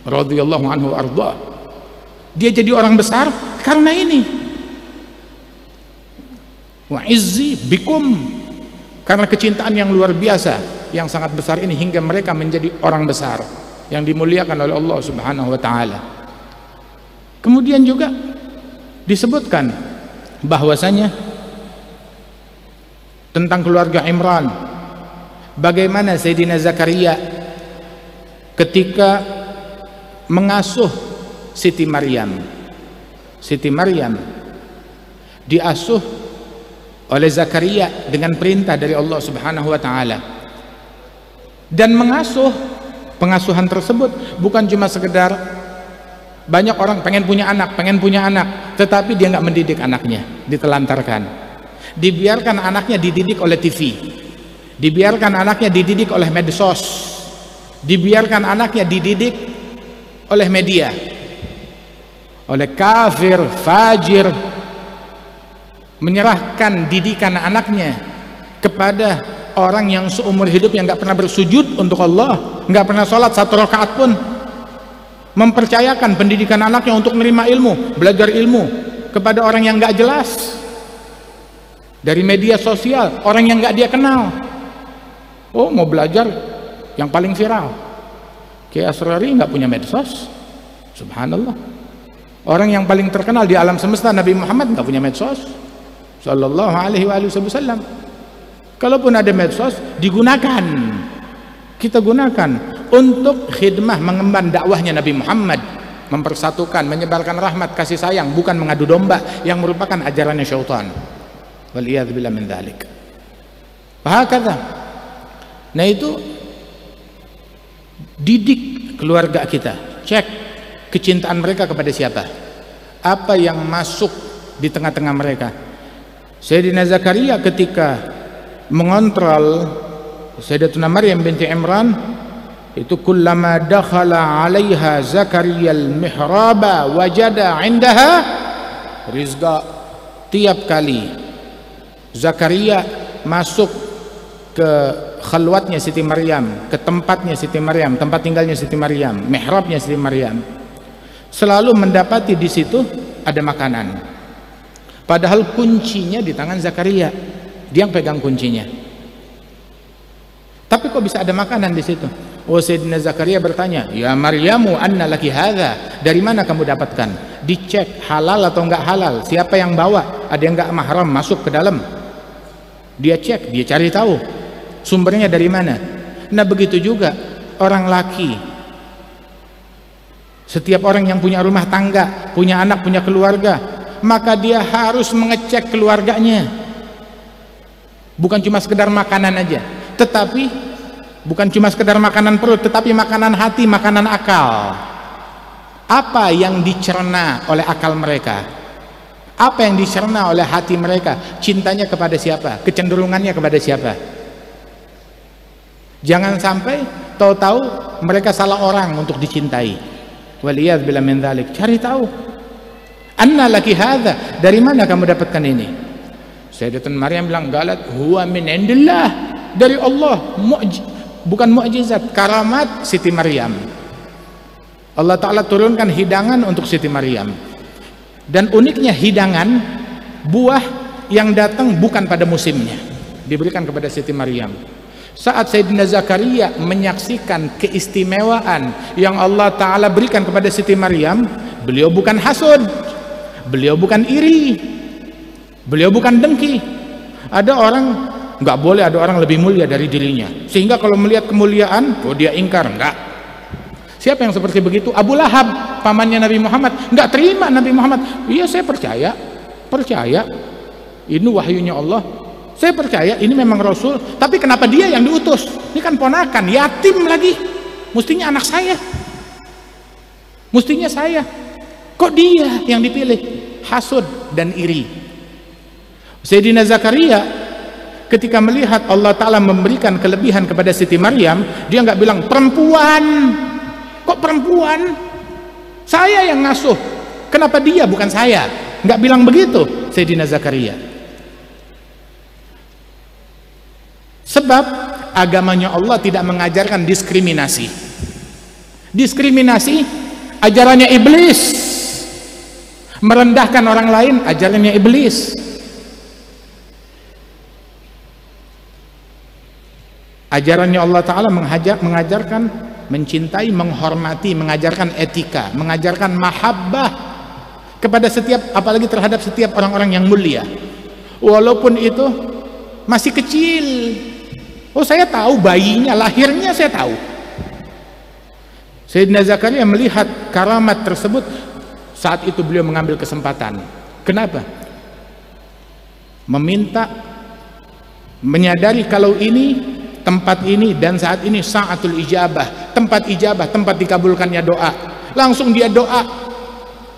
Radhiyallahu anhu arda. Dia jadi orang besar karena ini. Wa izzi bikum, karena kecintaan yang luar biasa, yang sangat besar ini, hingga mereka menjadi orang besar yang dimuliakan oleh Allah Subhanahu wa taala. Kemudian juga disebutkan bahwasanya tentang keluarga Imran, bagaimana Sayyidina Zakaria ketika mengasuh Siti Maryam. Siti Maryam diasuh oleh Zakaria dengan perintah dari Allah Subhanahu wa taala. Dan pengasuhan tersebut bukan cuma sekedar, banyak orang pengen punya anak, tetapi dia nggak mendidik anaknya, ditelantarkan. Dibiarkan anaknya dididik oleh TV, dibiarkan anaknya dididik oleh medsos, dibiarkan anaknya dididik oleh media, oleh kafir, fajir, menyerahkan didikan anaknya kepada orang yang seumur hidup yang nggak pernah bersujud untuk Allah, nggak pernah sholat 1 rakaat pun, mempercayakan pendidikan anaknya untuk menerima ilmu, belajar ilmu kepada orang yang nggak jelas, dari media sosial, orang yang nggak dia kenal. Oh, mau belajar yang paling viral, Kiai Asrari nggak punya medsos, subhanallah. Orang yang paling terkenal di alam semesta, Nabi Muhammad, nggak punya medsos sallallahu alaihi wasallam. Kalaupun ada medsos, digunakan, kita gunakan untuk khidmah mengemban dakwahnya Nabi Muhammad, mempersatukan, menyebarkan rahmat, kasih sayang, bukan mengadu domba yang merupakan ajarannya syaitan. Waliyadzubillah min dzalik. Hakadha. Nah, itu didik keluarga kita, cek kecintaan mereka kepada siapa, apa yang masuk di tengah-tengah mereka. Sayyidina Zakaria ketika mengontrol Sayyidatuna Maryam binti Imran, itu kullama dakhala 'alaiha Zakaria al-mihraba wajada 'indaha rizqa. Tiap kali Zakaria masuk ke khalwatnya Siti Maryam, ke tempatnya Siti Maryam, tempat tinggalnya Siti Maryam, mihrabnya Siti Maryam, selalu mendapati di situ ada makanan. Padahal kuncinya di tangan Zakaria, dia yang pegang kuncinya. Tapi kok bisa ada makanan di situ? Oh, Sayyidina Zakaria bertanya, "Ya Maryamu, anna laki hadza?" Dari mana kamu dapatkan? Dicek halal atau enggak halal, siapa yang bawa, ada yang enggak mahram masuk ke dalam. Dia cek, dia cari tahu sumbernya dari mana. Nah, begitu juga orang laki. Setiap orang yang punya rumah tangga, punya anak, punya keluarga, maka dia harus mengecek keluarganya. Bukan cuma sekedar makanan aja, tetapi bukan cuma sekedar makanan perut, tetapi makanan hati, makanan akal. Apa yang dicerna oleh akal mereka? Apa yang dicerna oleh hati mereka? Cintanya kepada siapa? Kecenderungannya kepada siapa? Jangan sampai tahu-tahu mereka salah orang untuk dicintai. Waliyadzubillah min dzalik. Cari tahu. Anna laki hadza, dari mana kamu dapatkan ini? Sayyidatuna Maryam bilang, galat huwa min indillah, dari Allah, bukan mukjizat, karamat Siti Maryam. Allah Ta'ala turunkan hidangan untuk Siti Maryam. Dan uniknya hidangan, buah yang datang bukan pada musimnya, diberikan kepada Siti Maryam. Saat Sayyidina Zakaria menyaksikan keistimewaan yang Allah Ta'ala berikan kepada Siti Maryam, beliau bukan hasud, beliau bukan iri, beliau bukan dengki. Ada orang, nggak boleh ada orang lebih mulia dari dirinya, sehingga kalau melihat kemuliaan, oh dia ingkar. Enggak. Siapa yang seperti begitu? Abu Lahab, pamannya Nabi Muhammad, nggak terima Nabi Muhammad. Iya, saya percaya ini wahyunya Allah, saya percaya ini memang Rasul, tapi kenapa dia yang diutus? Ini kan ponakan, yatim lagi, mestinya anak saya, mestinya saya, kok dia yang dipilih? Hasud dan iri. Sayyidina Zakaria ketika melihat Allah Ta'ala memberikan kelebihan kepada Siti Maryam, dia nggak bilang perempuan, kok perempuan, saya yang ngasuh, kenapa dia bukan saya? Nggak bilang begitu Sayyidina Zakaria. Sebab agamanya Allah tidak mengajarkan diskriminasi. Diskriminasi ajarannya iblis, merendahkan orang lain ajarannya iblis. Ajarannya Allah Ta'ala mengajarkan mencintai, menghormati, mengajarkan etika, mengajarkan mahabbah kepada setiap, apalagi terhadap setiap orang-orang yang mulia, walaupun itu masih kecil. Oh, saya tahu bayinya, lahirnya saya tahu. Sayyidina Zakaria melihat karamat tersebut, saat itu beliau mengambil kesempatan. Kenapa? Meminta, menyadari kalau ini, tempat ini dan saat ini sa'atul ijabah, tempat ijabah, tempat dikabulkannya doa. Langsung dia doa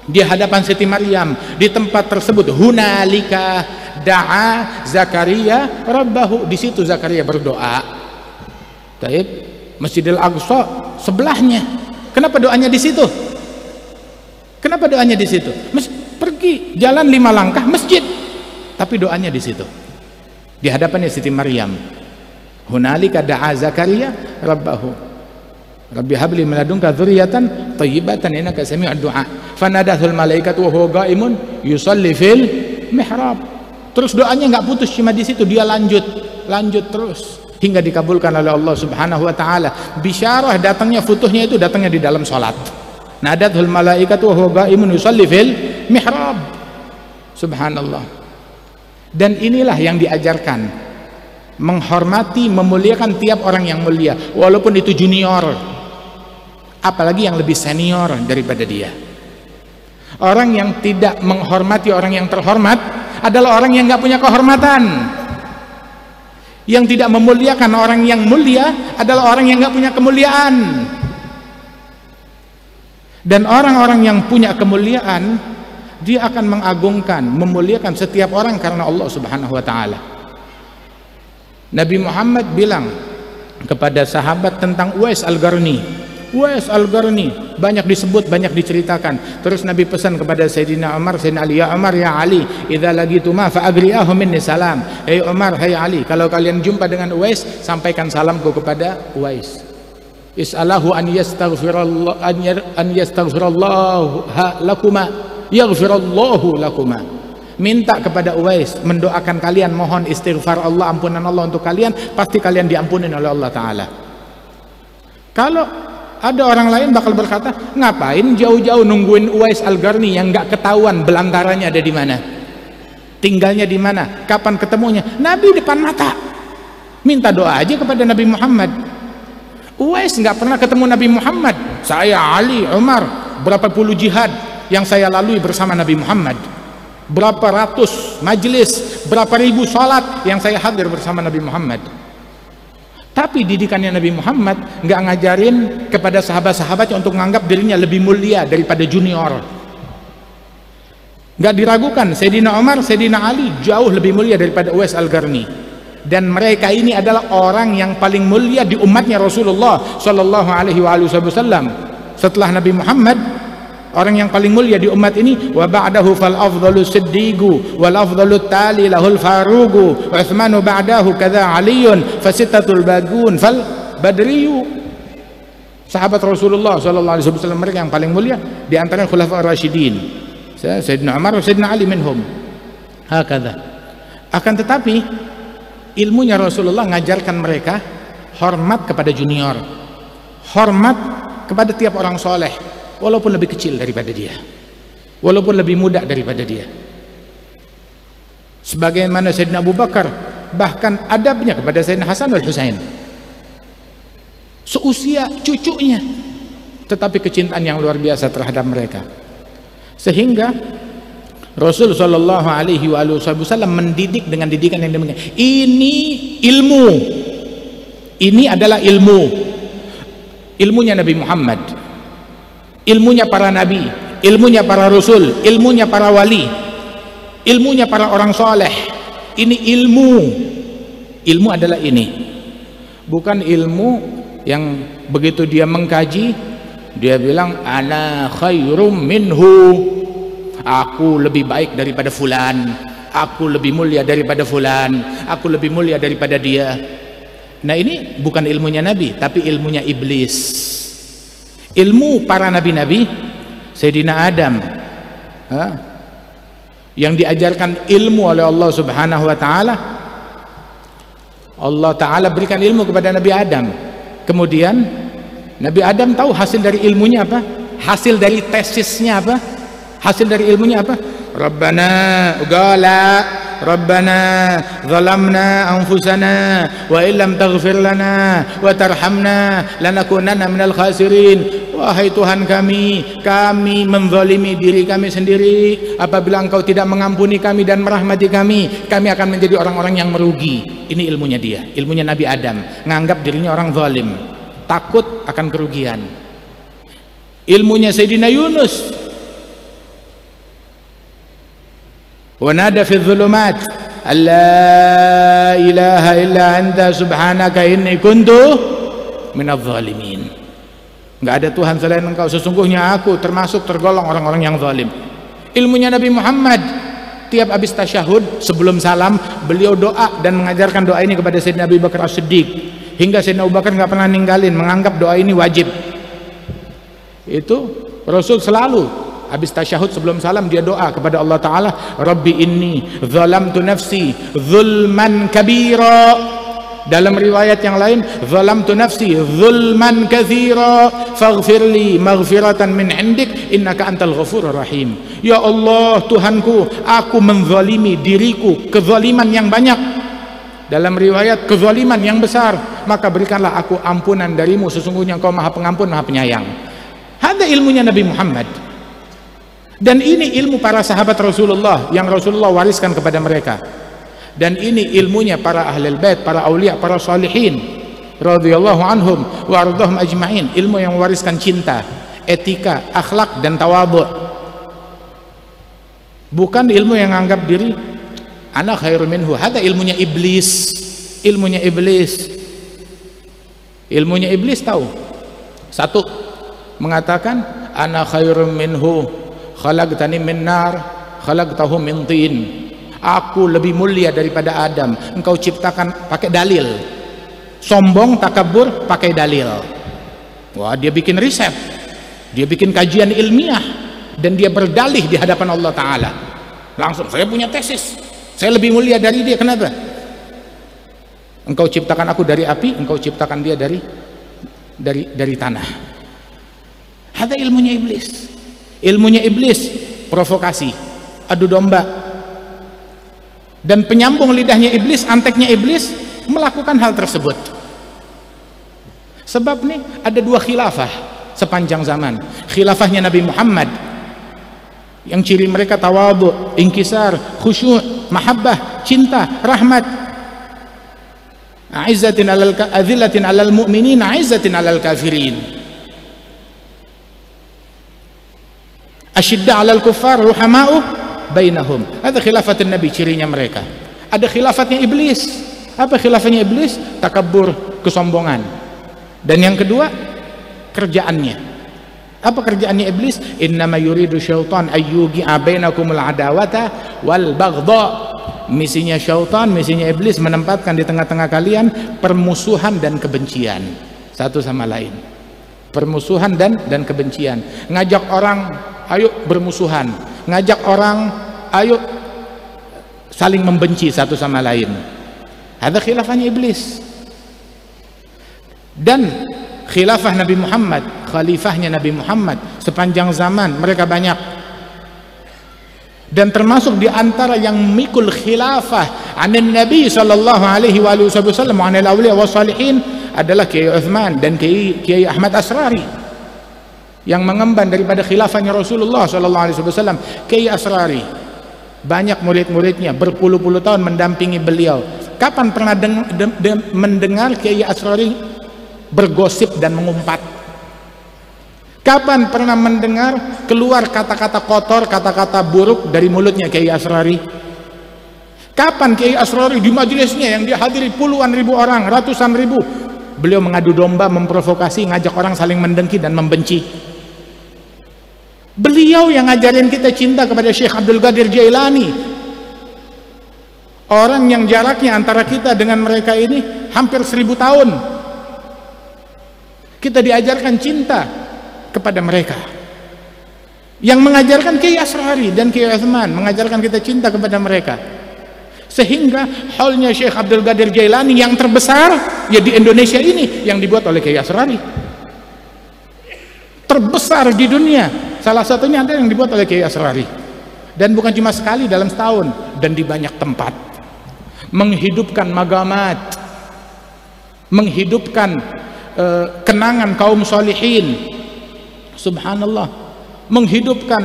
di hadapan Siti Maryam, di tempat tersebut. Hunalika da'a Zakaria rabbahu, di situ Zakaria berdoa. Taib, Masjidil Aqsa sebelahnya. Kenapa doanya di situ? Kenapa doanya di situ? Pergi jalan 5 langkah masjid, tapi doanya di situ, di hadapannya Siti Maryam. Hunalika da'a Zakaria rabbahu rabbi habli min ladunka dzurriyyatan thayyibatan innaka sami'ud du'a fanadathul malaikatu wa huwa qaimun yusalli fil mihrab. Terus doanya nggak putus cuma di situ, dia lanjut terus hingga dikabulkan oleh Allah Subhanahu wa taala. Bisyarah datangnya, futuhnya itu datangnya di dalam salat. Nadathul malaikatu wa huwa qaimun yusalli fil mihrab. Subhanallah. Dan inilah yang diajarkan, menghormati, memuliakan tiap orang yang mulia, walaupun itu junior, apalagi yang lebih senior daripada dia. Orang yang tidak menghormati orang yang terhormat adalah orang yang nggak punya kehormatan. Yang tidak memuliakan orang yang mulia adalah orang yang nggak punya kemuliaan. Dan orang-orang yang punya kemuliaan, dia akan mengagungkan, memuliakan setiap orang karena Allah Subhanahu wa taala. Nabi Muhammad bilang kepada sahabat tentang Uwais Al-Qarni. Uwais Al-Qarni banyak disebut, banyak diceritakan. Terus Nabi pesan kepada Sayyidina Umar, Sayyidina Ali, ya Umar, ya Ali, idza lagituma fa agri'ahu minni salam. Hei Umar, hei Ali, kalau kalian jumpa dengan Uwais, sampaikan salamku kepada Uwais. Is'alahu an yastaghfirallahu lakuma yaghfirallahu lakuma. Minta kepada Uwais mendoakan kalian, mohon istighfar Allah, ampunan Allah untuk kalian, pasti kalian diampunin oleh Allah Ta'ala. Kalau ada orang lain bakal berkata, ngapain jauh-jauh nungguin Uwais Al-Qarni yang nggak ketahuan belantaranya ada di mana, tinggalnya di mana, kapan ketemunya? Nabi depan mata, minta doa aja kepada Nabi Muhammad. Uwais nggak pernah ketemu Nabi Muhammad. Saya Ali, Umar, berapa puluh jihad yang saya lalui bersama Nabi Muhammad, berapa ratus majelis, berapa ribu salat yang saya hadir bersama Nabi Muhammad. Tapi didikannya Nabi Muhammad nggak ngajarin kepada sahabat-sahabatnya untuk menganggap dirinya lebih mulia daripada junior. Nggak diragukan, Sayyidina Umar, Sayyidina Ali jauh lebih mulia daripada Uwais Al-Qarni. Dan mereka ini adalah orang yang paling mulia di umatnya Rasulullah Sallallahu Alaihi Wasallam. Setelah Nabi Muhammad, orang yang paling mulia di umat ini, wa ba'dahu fal afdalu siddiqu wal afdalu tali lahul faruqu wa Utsmanu ba'dahu kadza Aliyun fasittatul bagun fal badriyu. Sahabat Rasulullah sallallahu alaihi wasallam mereka yang paling mulia di antara khulafa ar-rasyidin, Sayyidina Umar wa Sayyidina Ali minhum. Hakadha. Akan tetapi ilmunya Rasulullah ngajarkan mereka hormat kepada junior, hormat kepada tiap orang soleh, walaupun lebih kecil daripada dia, walaupun lebih muda daripada dia. Sebagaimana Sayyidina Abu Bakar, bahkan adabnya kepada Sayyidina Hasan wal Husain, seusia cucunya, tetapi kecintaan yang luar biasa terhadap mereka. Sehingga Rasul sallallahu alaihi wasallam mendidik dengan didikan yang demikian. Ini ilmu, ini adalah ilmu, ilmunya Nabi Muhammad, ilmunya para nabi, ilmunya para rasul, ilmunya para wali, ilmunya para orang soleh. Ini ilmu, ilmu adalah ini, bukan ilmu yang begitu dia mengkaji dia bilang ana khairum minhu, aku lebih baik daripada fulan, aku lebih mulia daripada fulan, aku lebih mulia daripada dia. Nah, ini bukan ilmunya Nabi, tapi ilmunya iblis. Ilmu para nabi-nabi, Sayyidina Adam, yang diajarkan ilmu oleh Allah Subhanahu wa Ta'ala. Allah Ta'ala berikan ilmu kepada Nabi Adam. Kemudian Nabi Adam tahu hasil dari ilmunya apa? Hasil dari tesisnya apa? Hasil dari ilmunya apa? Rabbana qala Rabbana zalamna anfusana wa illam taghfir lana wa tarhamna lanakunanna minal khasirin. Wahai Tuhan kami, kami menzalimi diri kami sendiri. Apabila Engkau tidak mengampuni kami dan merahmati kami, kami akan menjadi orang-orang yang merugi. Ini ilmunya dia, ilmunya Nabi Adam, menganggap dirinya orang zalim, takut akan kerugian. Ilmunya Sayyidina Yunus, wa nada fi dhulumat alla ilaha illa anta subhanaka inni kuntu minadh dhalimin. Enggak ada Tuhan selain Engkau, sesungguhnya aku termasuk tergolong orang-orang yang zalim. Ilmunya Nabi Muhammad, tiap habis tasyahud sebelum salam beliau doa dan mengajarkan doa ini kepada Sayyidina Abu Bakar As-Siddiq, hingga Sayyidina Abu Bakar enggak pernah ninggalin, menganggap doa ini wajib. Itu Rasul selalu habis tasyahud sebelum salam dia doa kepada Allah Ta'ala, Rabbi inni zalamtu nafsi zulman kabira. Dalam riwayat yang lain, zalamtu nafsi zulman katsira faghfirli maghfiratan min indik innaka antal ghafurur rahim. Ya Allah Tuhanku, aku menzalimi diriku kezaliman yang banyak. Dalam riwayat kezaliman yang besar, maka berikanlah aku ampunan darimu, sesungguhnya Engkau Maha Pengampun Maha Penyayang. Ada ilmunya Nabi Muhammad. Dan ini ilmu para sahabat Rasulullah yang Rasulullah wariskan kepada mereka. Dan ini ilmunya para ahlul bait, para aulia, para salihin radhiyallahu anhum wa ardhahum ajma'in. Ilmu yang mewariskan cinta, etika, akhlak dan tawadhu. Bukan ilmu yang anggap diri ana khairu minhu. Hada ilmunya iblis. Ilmunya iblis. Ilmunya iblis tahu. Satu, mengatakan ana khairu minhu khalaqtani min nar khalaqtahu min tin. Aku lebih mulia daripada Adam, engkau ciptakan pakai dalil. Sombong, takabur, pakai dalil. Wah, dia bikin riset, dia bikin kajian ilmiah, dan dia berdalih di hadapan Allah Ta'ala. Langsung, saya punya tesis, saya lebih mulia dari dia. Kenapa? Engkau ciptakan aku dari api, engkau ciptakan dia dari tanah. Ada ilmunya iblis. Ilmunya iblis provokasi, adu domba. Dan penyambung lidahnya iblis, anteknya iblis melakukan hal tersebut. Sebab nih ada dua khilafah sepanjang zaman. Khilafahnya Nabi Muhammad yang ciri mereka tawadhu, inkisar, khusyuk, mahabbah, cinta, rahmat. Aizzatin alal azillatin alal mu'minin, aizzatin alal kafirin. Asyidda alal kuffar, ruhama'u bainahum. Ada khilafatun Nabi, cirinya mereka. Ada khilafatnya iblis. Apa khilafatnya iblis? Takabur, kesombongan. Dan yang kedua, kerjaannya. Apa kerjaannya iblis? Innama yuridu syaitan ayyugi'a bainakumul adawata wal baghdha. Misinya syaitan, misinya iblis menempatkan di tengah-tengah kalian permusuhan dan kebencian satu sama lain. Permusuhan dan kebencian. Ngajak orang ayo bermusuhan, ngajak orang ayo saling membenci satu sama lain. Ada khilafahnya iblis. Dan khilafah Nabi Muhammad, khalifahnya Nabi Muhammad sepanjang zaman mereka banyak. Dan termasuk di antara yang mikul khilafah anin Nabi sallallahu alaihi wasallam wa anil awliya was salihin adalah Kiai Uthman dan Kiai Ahmad Asrari yang mengemban daripada khilafahnya Rasulullah sallallahu alaihi wasallam. Kiai Asrari banyak murid-muridnya berpuluh-puluh tahun mendampingi beliau. Kapan pernah mendengar Kiai Asrari bergosip dan mengumpat? Kapan pernah mendengar keluar kata-kata kotor, kata-kata buruk dari mulutnya Kiai Asrari? Kapan Kiai Asrari di majelisnya yang dihadiri puluhan ribu orang, ratusan ribu, beliau mengadu domba, memprovokasi, ngajak orang saling mendengki dan membenci? Beliau yang ngajarin kita cinta kepada Syekh Abdul Qadir Jailani, orang yang jaraknya antara kita dengan mereka ini hampir 1000 tahun. Kita diajarkan cinta kepada mereka. Yang mengajarkan Kiai Asrari dan Kiai Uthman mengajarkan kita cinta kepada mereka. Sehingga haulnya Syekh Abdul Qadir Jailani yang terbesar ya di Indonesia ini yang dibuat oleh Kiai Asrari. Terbesar di dunia, salah satunya ada yang dibuat oleh Kiai Asrari. Dan bukan cuma sekali dalam setahun, dan di banyak tempat. Menghidupkan magamat, menghidupkan kenangan kaum solihin. Subhanallah, menghidupkan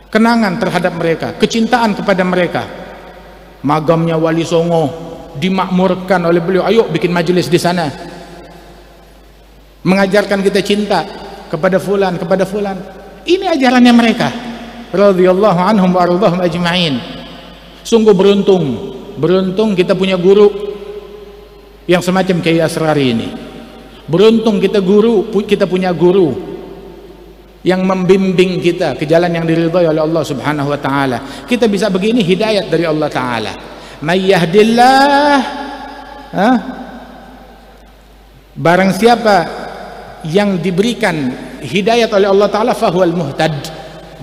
kenangan terhadap mereka, kecintaan kepada mereka. Magamnya Wali Songo dimakmurkan oleh beliau, ayo bikin majelis di sana, mengajarkan kita cinta kepada fulan, kepada fulan. Ini ajarannya mereka radhiyallahu anhum wa ardhahum ajma'in. Sungguh beruntung kita punya guru yang semacam Kiai Asrari ini. Beruntung kita punya guru yang membimbing kita ke jalan yang diridhai oleh Allah Subhanahu wa taala. Kita bisa begini hidayat dari Allah taala. May yahdillah, barang siapa yang diberikan hidayat oleh Allah taala fahuwal muhtad,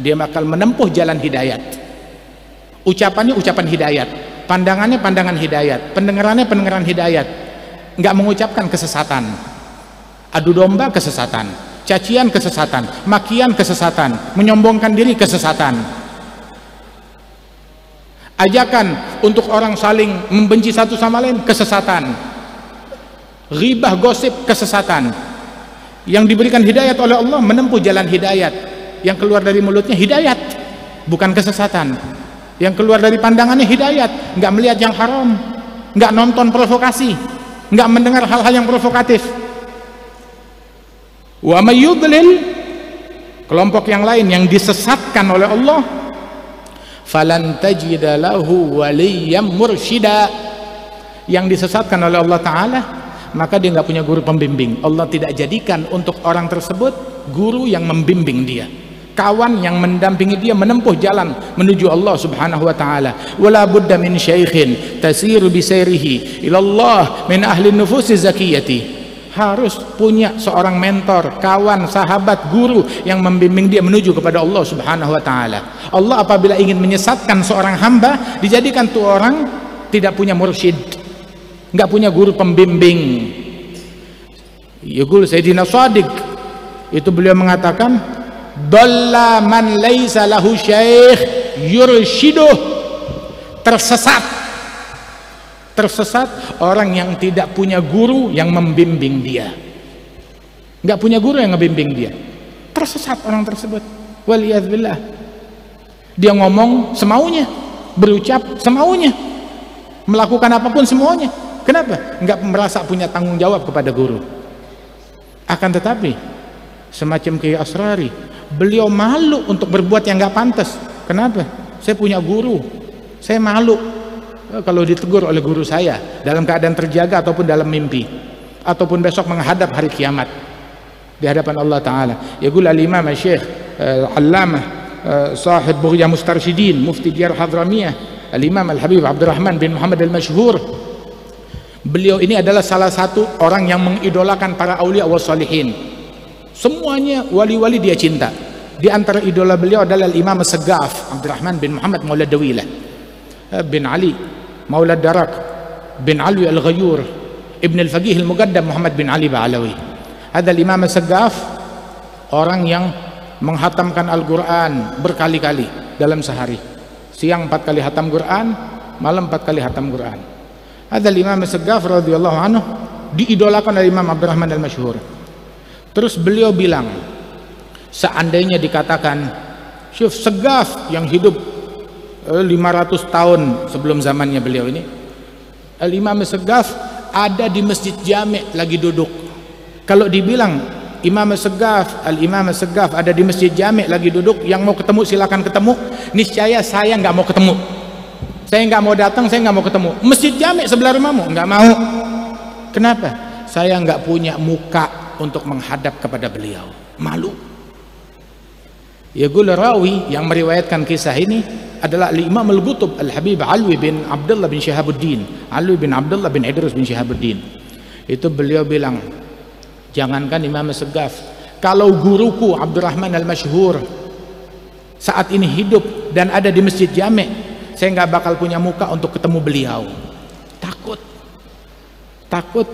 dia bakal menempuh jalan hidayat. Ucapannya ucapan hidayat, pandangannya pandangan hidayat, pendengarannya pendengaran hidayat. Enggak mengucapkan kesesatan. Adu domba kesesatan, cacian kesesatan, makian kesesatan, menyombongkan diri kesesatan, ajakan untuk orang saling membenci satu sama lain kesesatan, ghibah gosip kesesatan. Yang diberikan hidayat oleh Allah menempuh jalan hidayat, yang keluar dari mulutnya hidayat bukan kesesatan, yang keluar dari pandangannya hidayat, nggak melihat yang haram, nggak nonton provokasi, nggak mendengar hal-hal yang provokatif. Wa may yudlil, kelompok yang lain yang disesatkan oleh Allah, falan tajida lahu waliyyam mursyida, yang disesatkan oleh Allah taala, maka dia nggak punya guru pembimbing. Allah tidak jadikan untuk orang tersebut guru yang membimbing dia, kawan yang mendampingi dia menempuh jalan menuju Allah Subhanahu wa taala. Wala budda min syaikhin tasiru bi sayrihi ila Allah min ahli nufusi zakiyati, harus punya seorang mentor, kawan, sahabat, guru yang membimbing dia menuju kepada Allah Subhanahu wa taala. Allah apabila ingin menyesatkan seorang hamba, dijadikan tuh orang tidak punya mursyid, nggak punya guru pembimbing. Yaqul Sayyidina Shadiq, itu beliau mengatakan, dalla man laisa lahu syaikh yurshiduh, tersesat orang yang tidak punya guru yang membimbing dia, nggak punya guru yang ngebimbing dia, tersesat orang tersebut. Waliyadzubillah, dia ngomong semaunya, berucap semaunya, melakukan apapun semuanya. Kenapa? Nggak merasa punya tanggung jawab kepada guru. Akan tetapi semacam Kiai Asrari, beliau malu untuk berbuat yang nggak pantas. Kenapa? Saya punya guru, saya malu kalau ditegur oleh guru saya dalam keadaan terjaga ataupun dalam mimpi, ataupun besok menghadap hari kiamat. di hadapan Allah Ta'ala. Yaqul al-Imam Syekh Al-Allamah sahib Bughya Mustarsyidin Mufti Diyar Hadramiyah Al-Imam Al-Habib Abdurrahman bin Muhammad Al-Mashhur. Beliau ini adalah salah satu orang yang mengidolakan para aulia wa salihin. Semuanya wali-wali dia cinta. Di antara idola beliau adalah Imam As-Saggaf Abdurrahman bin Muhammad Maula Dawilah bin Ali Maula Darak bin Alwi Al-Ghayur Ibn Al-Faqih Al-Muqaddam Muhammad bin Ali Ba'alawi. Ada Imam As-Saggaf, orang yang menghatamkan Al-Quran berkali-kali dalam sehari. Siang 4 kali hatam Quran, malam 4 kali hatam Quran. Ada Imam As-Saggaf radhiyallahu anhu diidolakan oleh Imam Abdurrahman Al-Mashhur. Terus beliau bilang, seandainya dikatakan Syekh Saggaf yang hidup 500 tahun sebelum zamannya beliau ini, Al-Imam Saggaf ada di Masjid Jami' lagi duduk. Kalau dibilang Imam Saggaf, Al-Imam Saggaf ada di Masjid Jami' lagi duduk, yang mau ketemu silakan ketemu, niscaya saya nggak mau ketemu, saya nggak mau datang, saya nggak mau ketemu. Masjid Jami' sebelah rumahmu, nggak mau. Kenapa? Saya nggak punya muka untuk menghadap kepada beliau, malu. Yaqul rawi yang meriwayatkan kisah ini adalah Imam Al-Qutb Al-Habib Alwi bin Abdullah bin Syihabuddin, Alwi bin Abdullah bin Idrus bin Syihabuddin. Itu beliau bilang, jangankan Imam Saggaf, kalau guruku Abdurrahman Al-Mashhur saat ini hidup dan ada di Masjid Jami', saya nggak bakal punya muka untuk ketemu beliau. Takut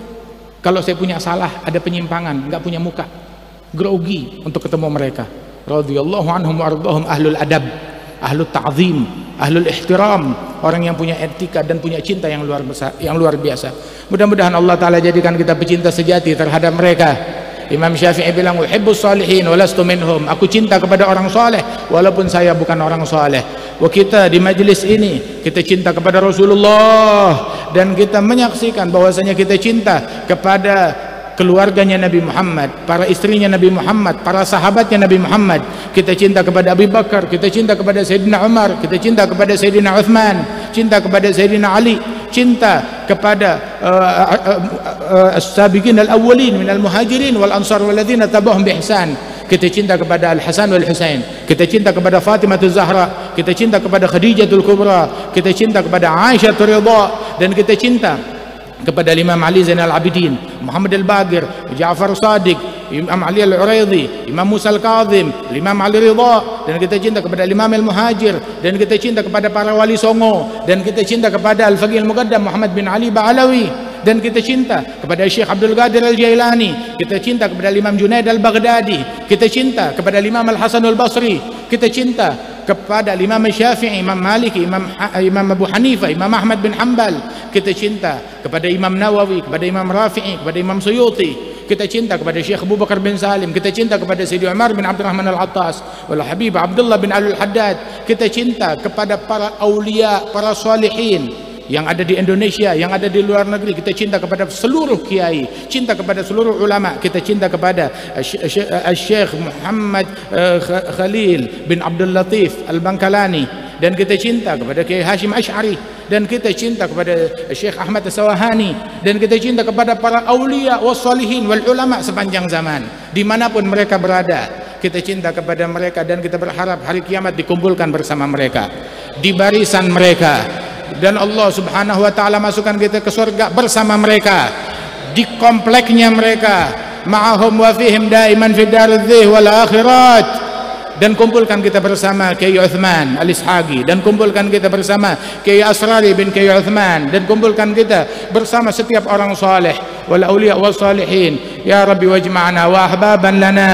kalau saya punya salah, ada penyimpangan, nggak punya muka, grogi untuk ketemu mereka. Radhiyallahu anhum wa ardhahum ahlul adab, ahlul ta'zim, ahlul ihtiram, orang yang punya etika dan punya cinta yang luar biasa. Mudah-mudahan Allah Ta'ala jadikan kita pecinta sejati terhadap mereka. Imam Syafi'i bilang, uhibbus salihin wa lastu minhum, aku cinta kepada orang saleh walaupun saya bukan orang saleh. Wa kita di majlis ini kita cinta kepada Rasulullah, dan kita menyaksikan bahwasanya kita cinta kepada keluarganya Nabi Muhammad, para istrinya Nabi Muhammad, para sahabatnya Nabi Muhammad. Kita cinta kepada Abu Bakar, kita cinta kepada Sayyidina Umar, kita cinta kepada Sayyidina Uthman, cinta kepada Sayyidina Ali, cinta kepada as-sabiqin al-awwalin minal muhajirin wal ansar walladzina tabauhum bi ihsan. Kita cinta kepada Al-Hasan wal Husain, kita cinta kepada Fatimah Zahra, kita cinta kepada Khadijatul Kubra, kita cinta kepada Aisyah Ridha, dan kita cinta kepada Imam Ali Zainal Abidin, Muhammad Al-Baqir, Ja'far Sadiq, Imam Ali Al-Uraidi, Imam Musa Al-Kadhim, Imam Ali Ridha, dan kita cinta kepada Imam Al-Muhajir, dan kita cinta kepada para wali songo, dan kita cinta kepada Al-Faqih Al-Muqaddam Muhammad bin Ali Ba'alawi, dan kita cinta kepada Syekh Abdul Qadir Al-Jailani, kita cinta kepada Imam Junaid Al-Baghdadi, kita cinta kepada Imam Al-Hasan Al-Basri, kita cinta kepada Imam Syafi'i, Imam Maliki, Imam Abu Hanifah, Imam Ahmad bin Hanbal, kita cinta kepada Imam Nawawi, kepada Imam Rafi'i, kepada Imam Suyuti, kita cinta kepada Syekh Abu Bakar bin Salim, kita cinta kepada Sayyidi Umar bin Abdurrahman Al-Attas, wal Habib Abdullah bin Al-Haddad, kita cinta kepada para aulia, para salihin yang ada di Indonesia, yang ada di luar negeri. Kita cinta kepada seluruh kiai, cinta kepada seluruh ulama, kita cinta kepada Syekh Muhammad Khalil bin Abdul Latif Al-Bangkalani, dan kita cinta kepada Kiai Hashim Ash'ari, dan kita cinta kepada Syekh Ahmad As-Sawahani, dan kita cinta kepada para aulia wassalihin wal ulama sepanjang zaman, dimanapun mereka berada. Kita cinta kepada mereka, dan kita berharap hari kiamat dikumpulkan bersama mereka di barisan mereka, dan Allah Subhanahu wa ta'ala masukkan kita ke surga bersama mereka, di kompleknya mereka, ma'ahum wa fihim daiman fi daradzih wal akhirat. Dan kumpulkan kita bersama Kiai Uthman Al-Ishaqi, dan kumpulkan kita bersama Kiai Asrari bin Kiai Uthman, dan kumpulkan kita bersama setiap orang saleh wal auliya was salihin. Ya Rabbi wajma'na wa ahbaban lana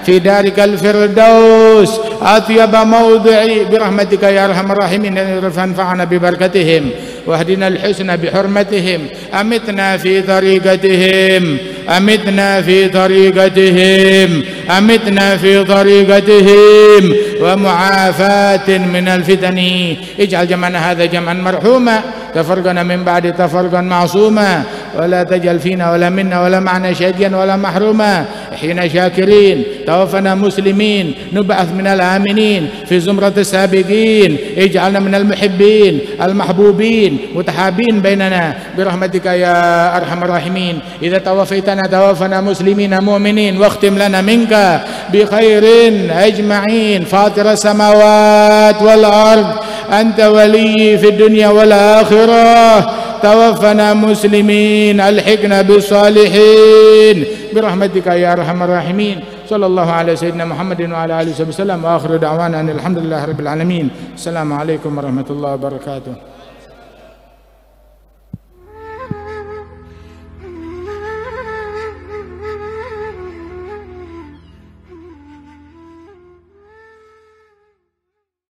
fi darikal firdaus atyaba mawdi'i birahmatika ya arhamar rahimin, fanfa'na bi barakatihim wahdina al-husna bi hurmatihim, amitna fi tariqatihim, amitna fi tariqatihim, amitna fi tariqatihim wa mu'afatin min al-fitani. Ij'al jam'ana hadha jam'an marhuma, tafarqana min ba'di tafarqan ma'suma, ولا تجعل فينا ولا منا ولا معنا شقيا ولا محروما. احينا شاكرين، توفنا مسلمين، نبعث من الآمنين في زمرة السابقين، اجعلنا من المحبين المحبوبين متحابين بيننا برحمتك يا أرحم الراحمين. إذا توفيتنا توفنا مسلمين مؤمنين، واختم لنا منك بخير أجمعين. فاطر السماوات والأرض، أنت ولي في الدنيا والآخرة، توفنا مسلمين، ألحقنا بالصالحين برحمتك يا أرحم الراحمين. صلى الله على سيدنا محمد وعلى آله وسلم، وآخر دعوانا أن الحمد لله رب العالمين. السلام عليكم ورحمة الله وبركاته.